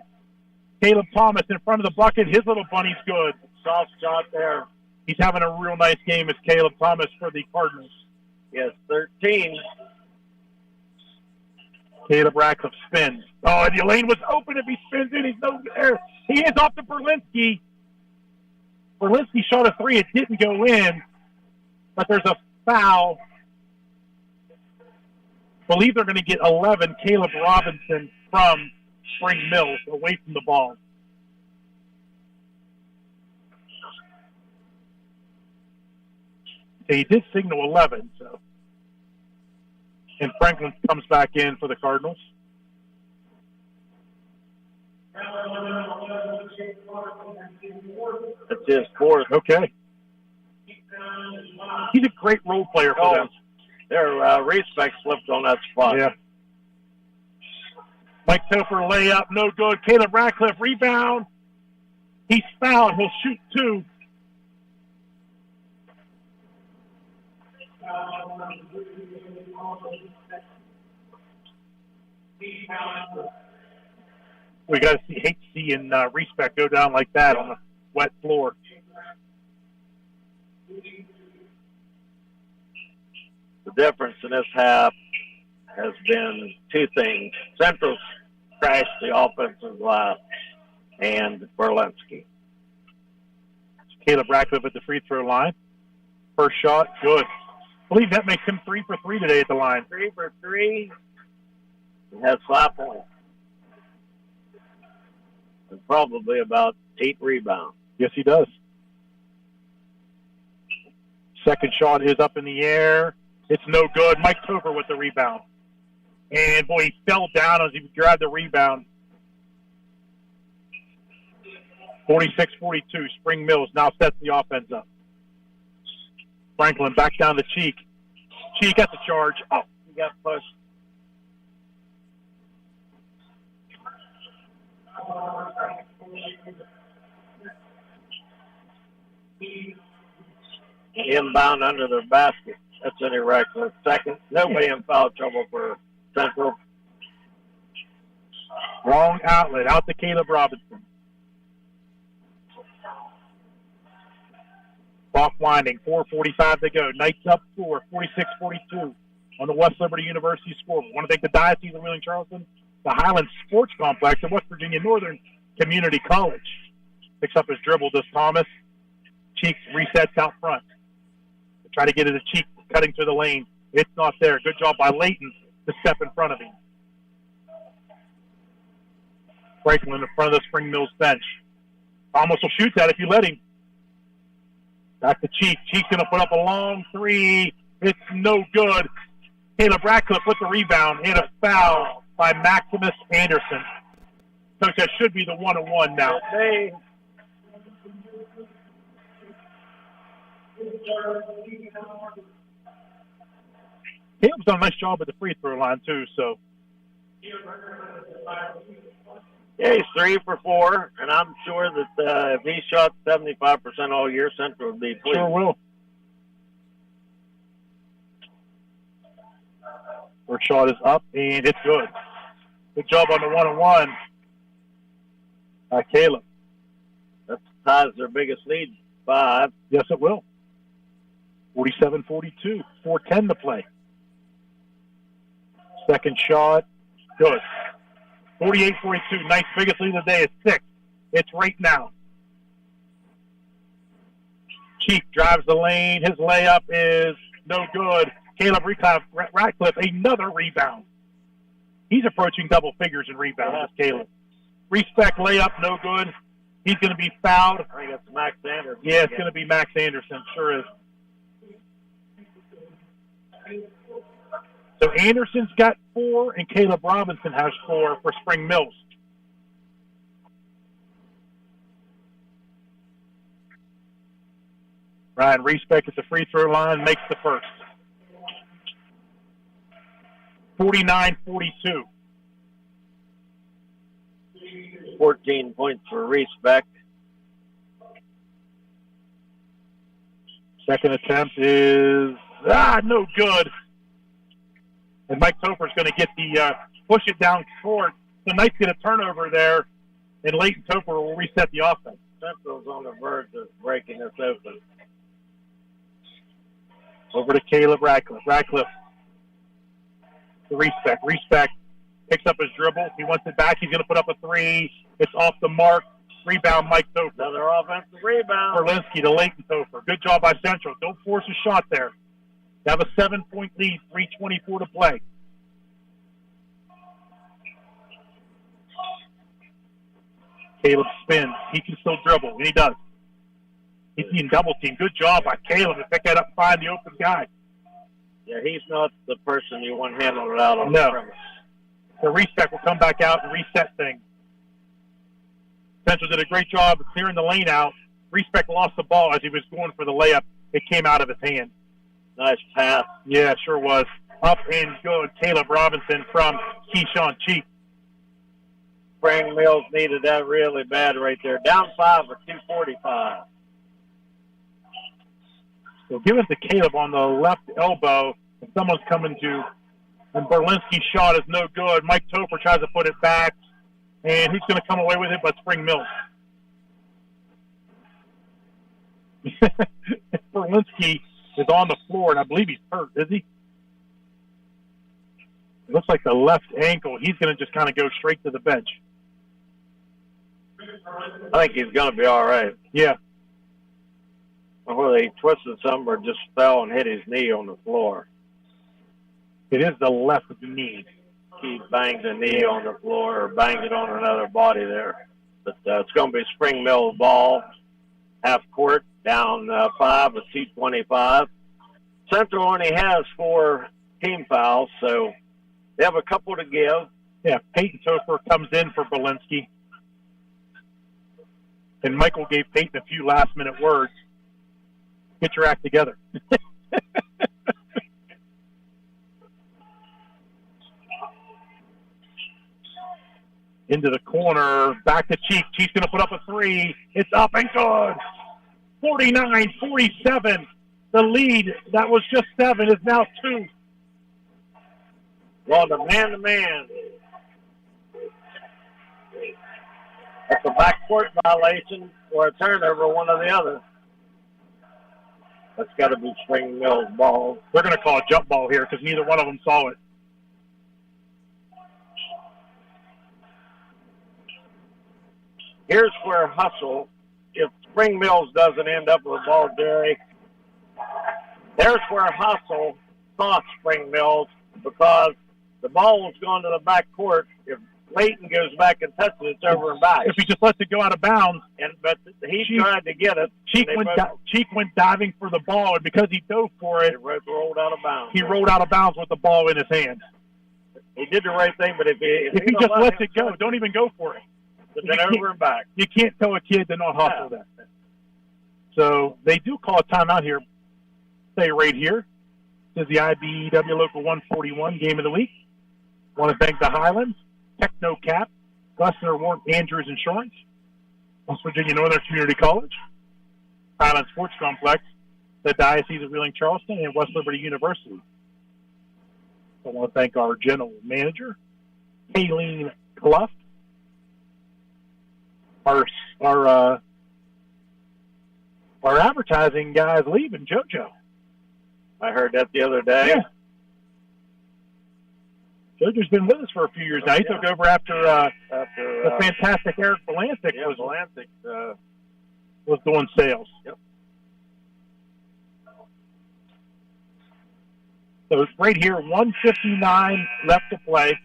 Caleb Thomas in front of the bucket. His little bunny's good. Soft shot there. He's having a real nice game as Caleb Thomas for the Cardinals. Yes, 13. Caleb Ratcliffe spins. Oh, and the lane was open. If he spins in, he's no there. He is off to Berlinski. Berlinski shot a three. It didn't go in, but there's a foul. I believe they're going to get 11. Caleb Robinson from Spring Mills away from the ball. He did signal 11, so. And Franklin comes back in for the Cardinals. That's his fourth. Okay. He's a great role player for them. Their respect slipped on that spot. Yeah. Mike Topher layup, no good. Caleb Ratcliffe rebound. He's fouled. He'll shoot 2. We got to hate seeing respect go down like that on a wet floor. The difference in this half has been 2 things. Central's crashed the offensive glass and Berlinski. Caleb Ratcliffe at the free throw line. First shot, good. I believe that makes him 3 for 3 today at the line. 3 for 3. He has 5 points. And probably about 8 rebounds. Yes, he does. Second shot is up in the air. It's no good. Mike Topher with the rebound. And, boy, he fell down as he grabbed the rebound. 46-42. Spring Mills now sets the offense up. Franklin back down to Cheek. Cheek got the charge. Oh, he got pushed. Inbound under their basket. That's an irregular. Second, nobody in foul trouble for Central. Wrong outlet. Out to Caleb Robinson. Clock winding. 4:45 to go. Knights up 4, 46-42 on the West Liberty University scoreboard. Want to thank the Diocese of Wheeling Charleston, the Highland Sports Complex, and West Virginia Northern Community College. Picks up his dribble, does Thomas. Cheek resets out front. Try to get it to Cheek, cutting to the lane. It's not there. Good job by Layton to step in front of him. Franklin in front of the Spring Mills bench. Thomas will shoot that if you let him. Back to Cheek. Cheek's going to put up a long three. It's no good. Caleb Ratcliffe with the rebound and a foul by Maximus Anderson. Coach, that should be the 1-on-1 now. Caleb's done a nice job at the free throw line, too, so. Yeah, he's 3 for 4, and I'm sure that if he shot 75% all year, Central would be pleased. Sure will. First shot is up, and it's good. Good job on the 1-on-1 by Caleb. That ties their biggest lead, 5. Yes, it will. 47-42, 4:10 to play. Second shot, good. 48-42, Knight's biggest lead of the day is 6. It's right now. Cheek drives the lane. His layup is no good. Caleb Ratcliffe, another rebound. He's approaching double figures in rebounds, Caleb. Respect layup, no good. He's going to be fouled. I think it's Max Anderson. Yeah, it's going to be Max Anderson. Sure is. So Anderson's got 4, and Caleb Robinson has 4 for Spring Mills. Ryan Respect at the free throw line, makes the first. 49-42. 14 points for Respect. Second attempt is no good. And Mike Topher's going to get the push it down court. The Knights get a turnover there, and Leighton Topher will reset the offense. Central's on the verge of breaking this open. Over to Caleb Ratcliffe. Ratcliffe to Respect. Respect picks up his dribble. He wants it back. He's going to put up a 3. It's off the mark. Rebound, Mike Topher. Another offensive rebound. Berlinski to Leighton Topher. Good job by Central. Don't force a shot there. They have a 7-point lead, 3:24 to play. Caleb spins. He can still dribble, and he does. He's being double teamed. Good job by Caleb to pick that up and find the open guy. Yeah, he's not the person you want handling it out on No. the premise. The Respect will come back out and reset things. Central did a great job of clearing the lane out. Respect lost the ball as he was going for the layup. It came out of his hand. Nice pass. Yeah, sure was. Up and good. Caleb Robinson from Keyshawn Cheek. Spring Mills needed that really bad right there. Down 5 for 2:45. So give it to Caleb on the left elbow. And someone's coming to, and Berlinski's shot is no good. Mike Topher tries to put it back, and he's going to come away with it, but Spring Mills. Berlinski is on the floor, and I believe he's hurt, is he? It looks like the left ankle. He's going to just kind of go straight to the bench. I think he's going to be all right. Yeah. Whether he twisted something or just fell and hit his knee on the floor. It is the left knee. He banged the knee on the floor or banged it on another body there. But it's going to be Spring Mills ball. half court, down 5 with C25. Central only has 4 team fouls, so they have a couple to give. Yeah, Peyton Topher comes in for Belinsky. And Michael gave Peyton a few last-minute words. Get your act together. Into the corner, back to Cheek. Cheek's going to put up a 3. It's up and good. 49-47. The lead that was just 7 is now 2. Well, the man-to-man. That's a backcourt violation or a turnover, one or the other. That's got to be Spring Mills' ball. They're going to call a jump ball here because neither one of them saw it. Here's where hustle, if Spring Mills doesn't end up with a ball, Jerry, there's where hustle cost Spring Mills because the ball was going to the back court. If Layton goes back and touches it, it's over and back. If he just lets it go out of bounds. But he tried to get it. Cheek went diving for the ball, and because he dove for it, rolled out of bounds. He rolled out of bounds with the ball in his hand. He did the right thing, but if he just lets it go, don't even go for it. Then over and back. You can't tell a kid to not hustle that. So they do call a timeout here. Stay right here. This is the IBEW Local 141 Game of the Week. Want to thank the Highlands, TechnoCap, Glusner Warren Andrews Insurance, West Virginia Northern Community College, Highland Sports Complex, the Diocese of Wheeling Charleston, and West Liberty University. I want to thank our general manager, Kayleen Cluff, our advertising guy's leaving, JoJo. I heard that the other day. Yeah. JoJo's been with us for a few years now. He took over after the fantastic Eric Belancic was doing sales. Yep. So it's right here, 1:59 left to play.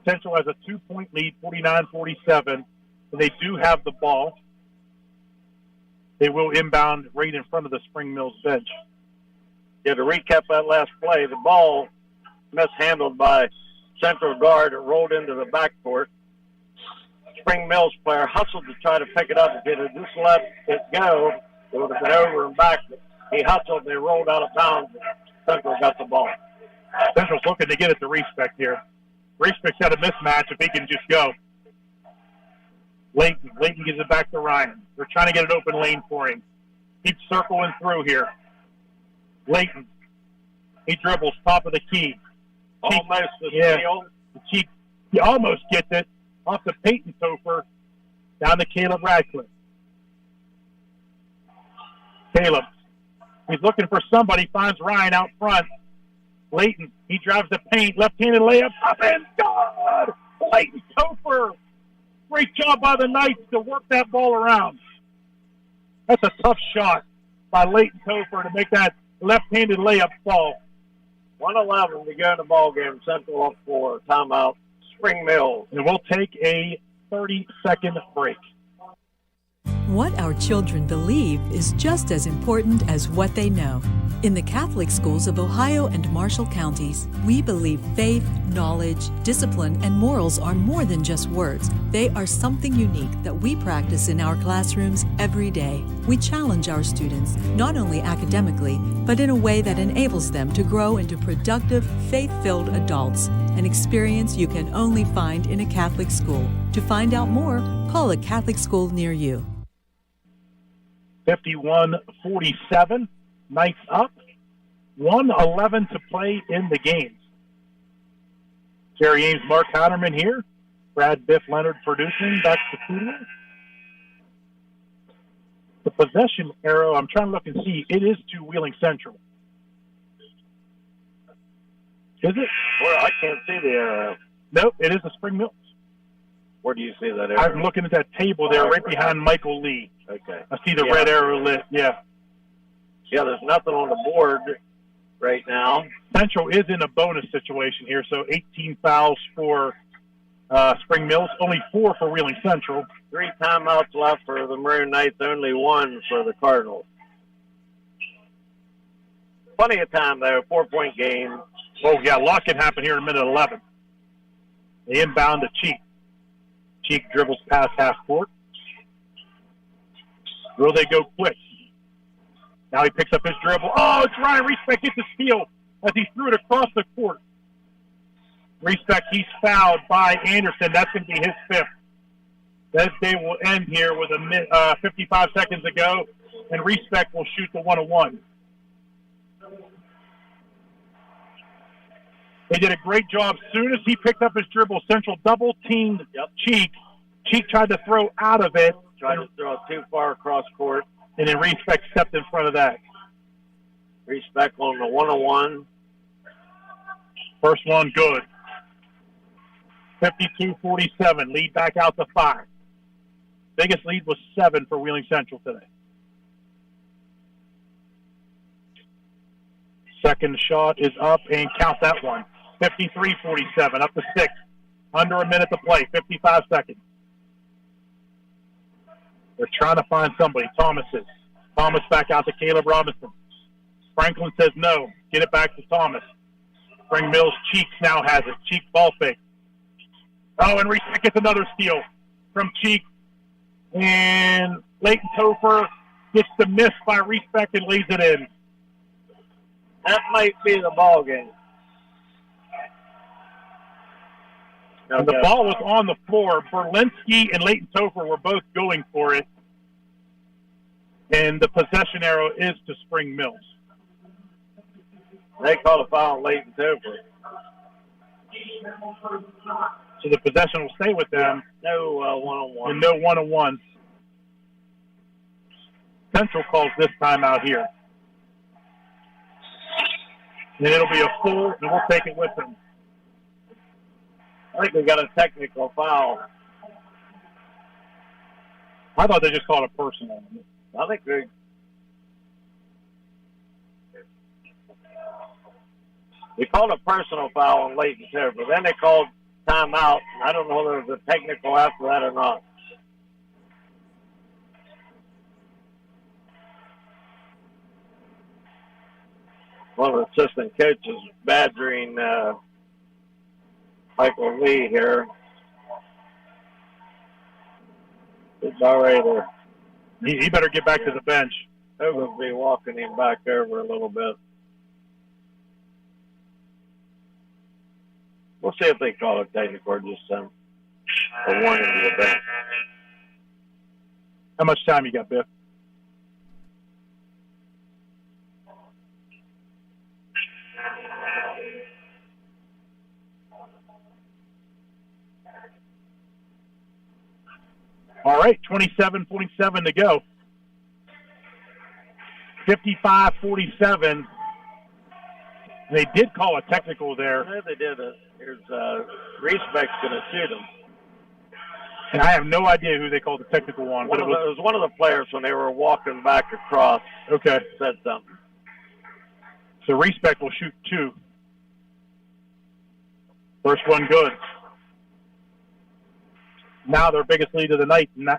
Central has a 2-point lead, 49-47. And they do have the ball. They will inbound right in front of the Spring Mills bench. Yeah, to recap that last play, the ball mishandled by Central guard. It rolled into the backcourt. Spring Mills player hustled to try to pick it up. If it had just let it go, it would have been over and back. He hustled, they rolled out of bounds. Central got the ball. Central's looking to get it to Respect here. Respect's got a mismatch if he can just go. Layton gives it back to Ryan. They're trying to get an open lane for him. Keeps circling through here. Layton. He dribbles top of the key. Almost the steal. He almost gets it off the Peyton Topher down to Caleb Radcliffe. Caleb. He's looking for somebody. Finds Ryan out front. Layton. He drives the paint. Left-handed layup. Up and good! Layton Topher. Great job by the Knights to work that ball around. That's a tough shot by Layton Topher to make that left-handed layup fall. 1:11 to go in the ball game. Central up for timeout. Spring Mills. And we'll take a 30-second break. What our children believe is just as important as what they know. In the Catholic schools of Ohio and Marshall counties, we believe faith, knowledge, discipline, and morals are more than just words. They are something unique that we practice in our classrooms every day. We challenge our students, not only academically, but in a way that enables them to grow into productive, faith-filled adults, an experience you can only find in a Catholic school. To find out more, call a Catholic school near you. 51-47. Knights up. 1:11 to play in the game. Jerry Ames, Mark Hatterman here. Brad Biff Leonard producing. Back to studio. The possession arrow, I'm trying to look and see. It is to Wheeling Central. Is it? Well, I can't see the arrow. Nope, it is the Spring Mills. Where do you see that arrow? I'm looking at that table there right behind Michael Lee. Okay. I see the red arrow lit, yeah. Yeah, there's nothing on the board right now. Central is in a bonus situation here, so 18 fouls for Spring Mills, only 4 for Wheeling Central. 3 timeouts left for the Maroon Knights, only 1 for the Cardinals. Plenty of time, though. 4-point game. Oh, yeah, lock can happen here in minute 11. They inbound to Cheek. Cheek dribbles past half court. Will they go quick? Now he picks up his dribble. Oh, it's Ryan Respect gets a steal as he threw it across the court. Respect, he's fouled by Anderson. That's going to be his 5th. That day will end here with 55 seconds to go, and Respect will shoot the 1-on-1. They did a great job. As soon as he picked up his dribble, Central double-teamed Cheek. Cheek tried to throw out of it. Tried to throw it too far across court. And then Respect stepped in front of that. Respect on the 1-on-1. First one, good. 52-47. Lead back out to 5. Biggest lead was 7 for Wheeling Central today. Second shot is up, and count that one. 53-47, up to 6. Under a minute to play, 55 seconds. They're trying to find somebody. Thomas back out to Caleb Robinson. Franklin says no. Get it back to Thomas. Spring Mills, Cheeks now has it. Cheek ball fake. Oh, and Respect gets another steal from Cheek. And Leighton Topher gets the miss by Respect and lays it in. That might be the ball game. And the ball was on the floor. Berlinski and Leighton Topher were both going for it. And the possession arrow is to Spring Mills. They call a foul on Leighton Topher. So the possession will stay with them. No one-on-one. And no one-on-ones. Central calls this timeout here. And it'll be a full, and we'll take it with them. I think we got a technical foul. I thought they just called a personal. I think they called a personal foul on Leighton Topher. Then they called timeout. I don't know whether it was a technical after that or not. One of the assistant coaches badgering Michael Lee here. It's all right there. He better get back to the bench. They're going to be walking him back over a little bit. We'll see if they call it technical or just send a warning to the bench. How much time you got, Biff? All right, 27:47 to go. 55-47. They did call a technical there. Yeah, they did. Here's Respect's going to shoot him. And I have no idea who they called the technical on. It was one of the players when they were walking back across. Okay. Said something. So Respect will shoot 2. First one good. Now their biggest lead of the night, 9.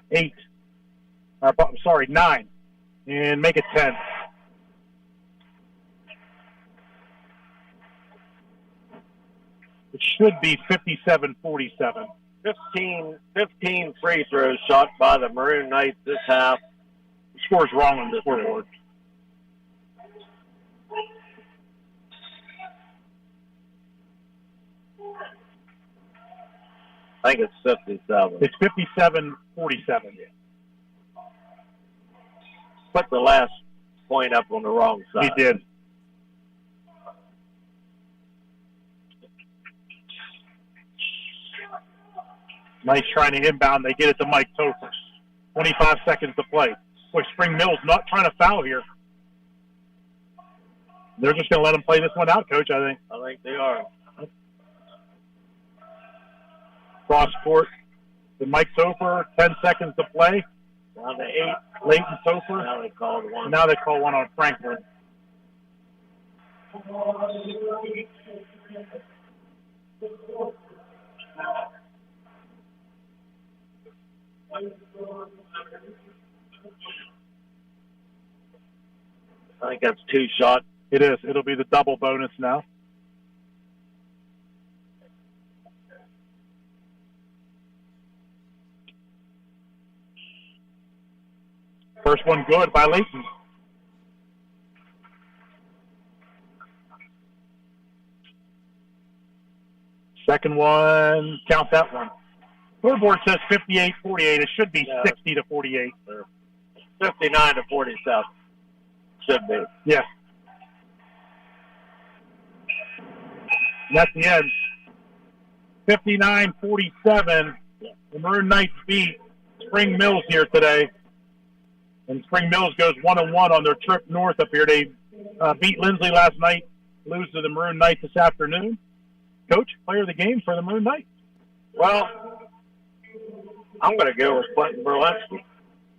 And make it 10. It should be 57-47. 15 free throws shot by the Maroon Knights this half. The score's wrong on the scoreboard. I think it's 57. It's 57-47. Put the last point up on the wrong side. He did. Nice trying to inbound. They get it to Mike Topher. 25 seconds to play. Boy, Spring Mills not trying to foul here. They're just going to let them play this one out, Coach, I think. I think they are. Cross court to Mike Topher. 10 seconds to play. Down to 8. Leighton Topher. Now they called one. Now they call one on Franklin. I think that's 2 shots. It is. It'll be the double bonus now. First one good by Leighton. Second one, count that one. Scoreboard says 58-48. It should be 60-48. 59-47. Should be. Yeah. And that's the end. 59-47. The Maroon Knights beat Spring Mills here today. And Spring Mills goes 1-1 on their trip north up here. They beat Lindsley last night, lose to the Maroon Knights this afternoon. Coach, player of the game for the Maroon Knights? Well, I'm going to go with Quentin Berlinski.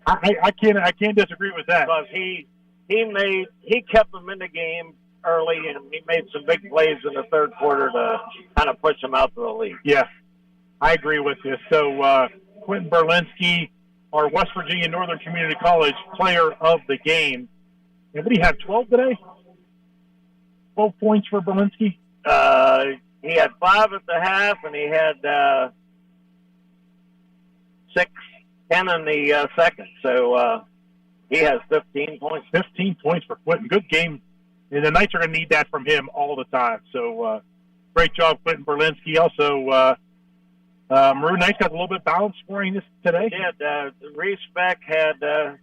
I can't disagree with that. Because he kept them in the game early, and he made some big plays in the third quarter to kind of push them out to the lead. Yeah, I agree with you. So Quentin Berlinski, our West Virginia Northern Community College player of the game. And what do you have, 12 today? 12 points for Berlinski? He had 5 at the half, and he had 10 in the second. So he has 15 points. 15 points for Quentin. Good game. And the Knights are going to need that from him all the time. So great job, Quentin Berlinski. Also, Maroon Knights got a little bit balanced scoring today. Yeah, Reese Beck had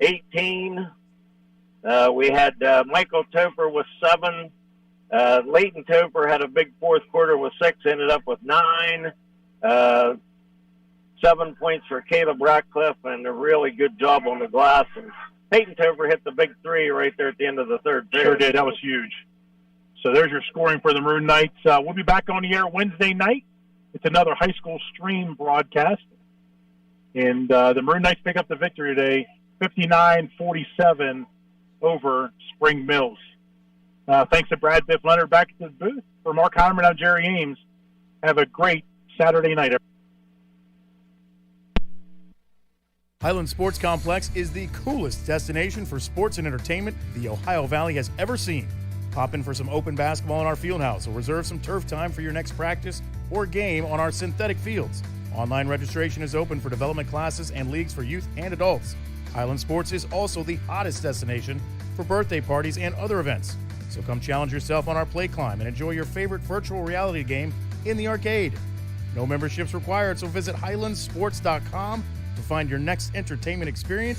18. We had Michael Topper with 7. Leighton Topper had a big fourth quarter with 6, ended up with 9. 7 points for Caleb Ratcliffe, and a really good job on the glass. And Peyton Topper hit the big 3 right there at the end of the third period. Sure did. That was huge. So there's your scoring for the Maroon Knights. We'll be back on the air Wednesday night. It's another high school stream broadcast. And the Maroon Knights pick up the victory today, 59-47 over Spring Mills. Thanks to Brad Biff Leonard. Back to the booth. For Mark Heineman, I'm Jerry Ames. Have a great Saturday night, everyone. Highland Sports Complex is the coolest destination for sports and entertainment the Ohio Valley has ever seen. Pop in for some open basketball in our field house or reserve some turf time for your next practice or game on our synthetic fields. Online registration is open for development classes and leagues for youth and adults. Highland Sports is also the hottest destination for birthday parties and other events. So come challenge yourself on our play climb and enjoy your favorite virtual reality game in the arcade. No memberships required, so visit highlandsports.com to find your next entertainment experience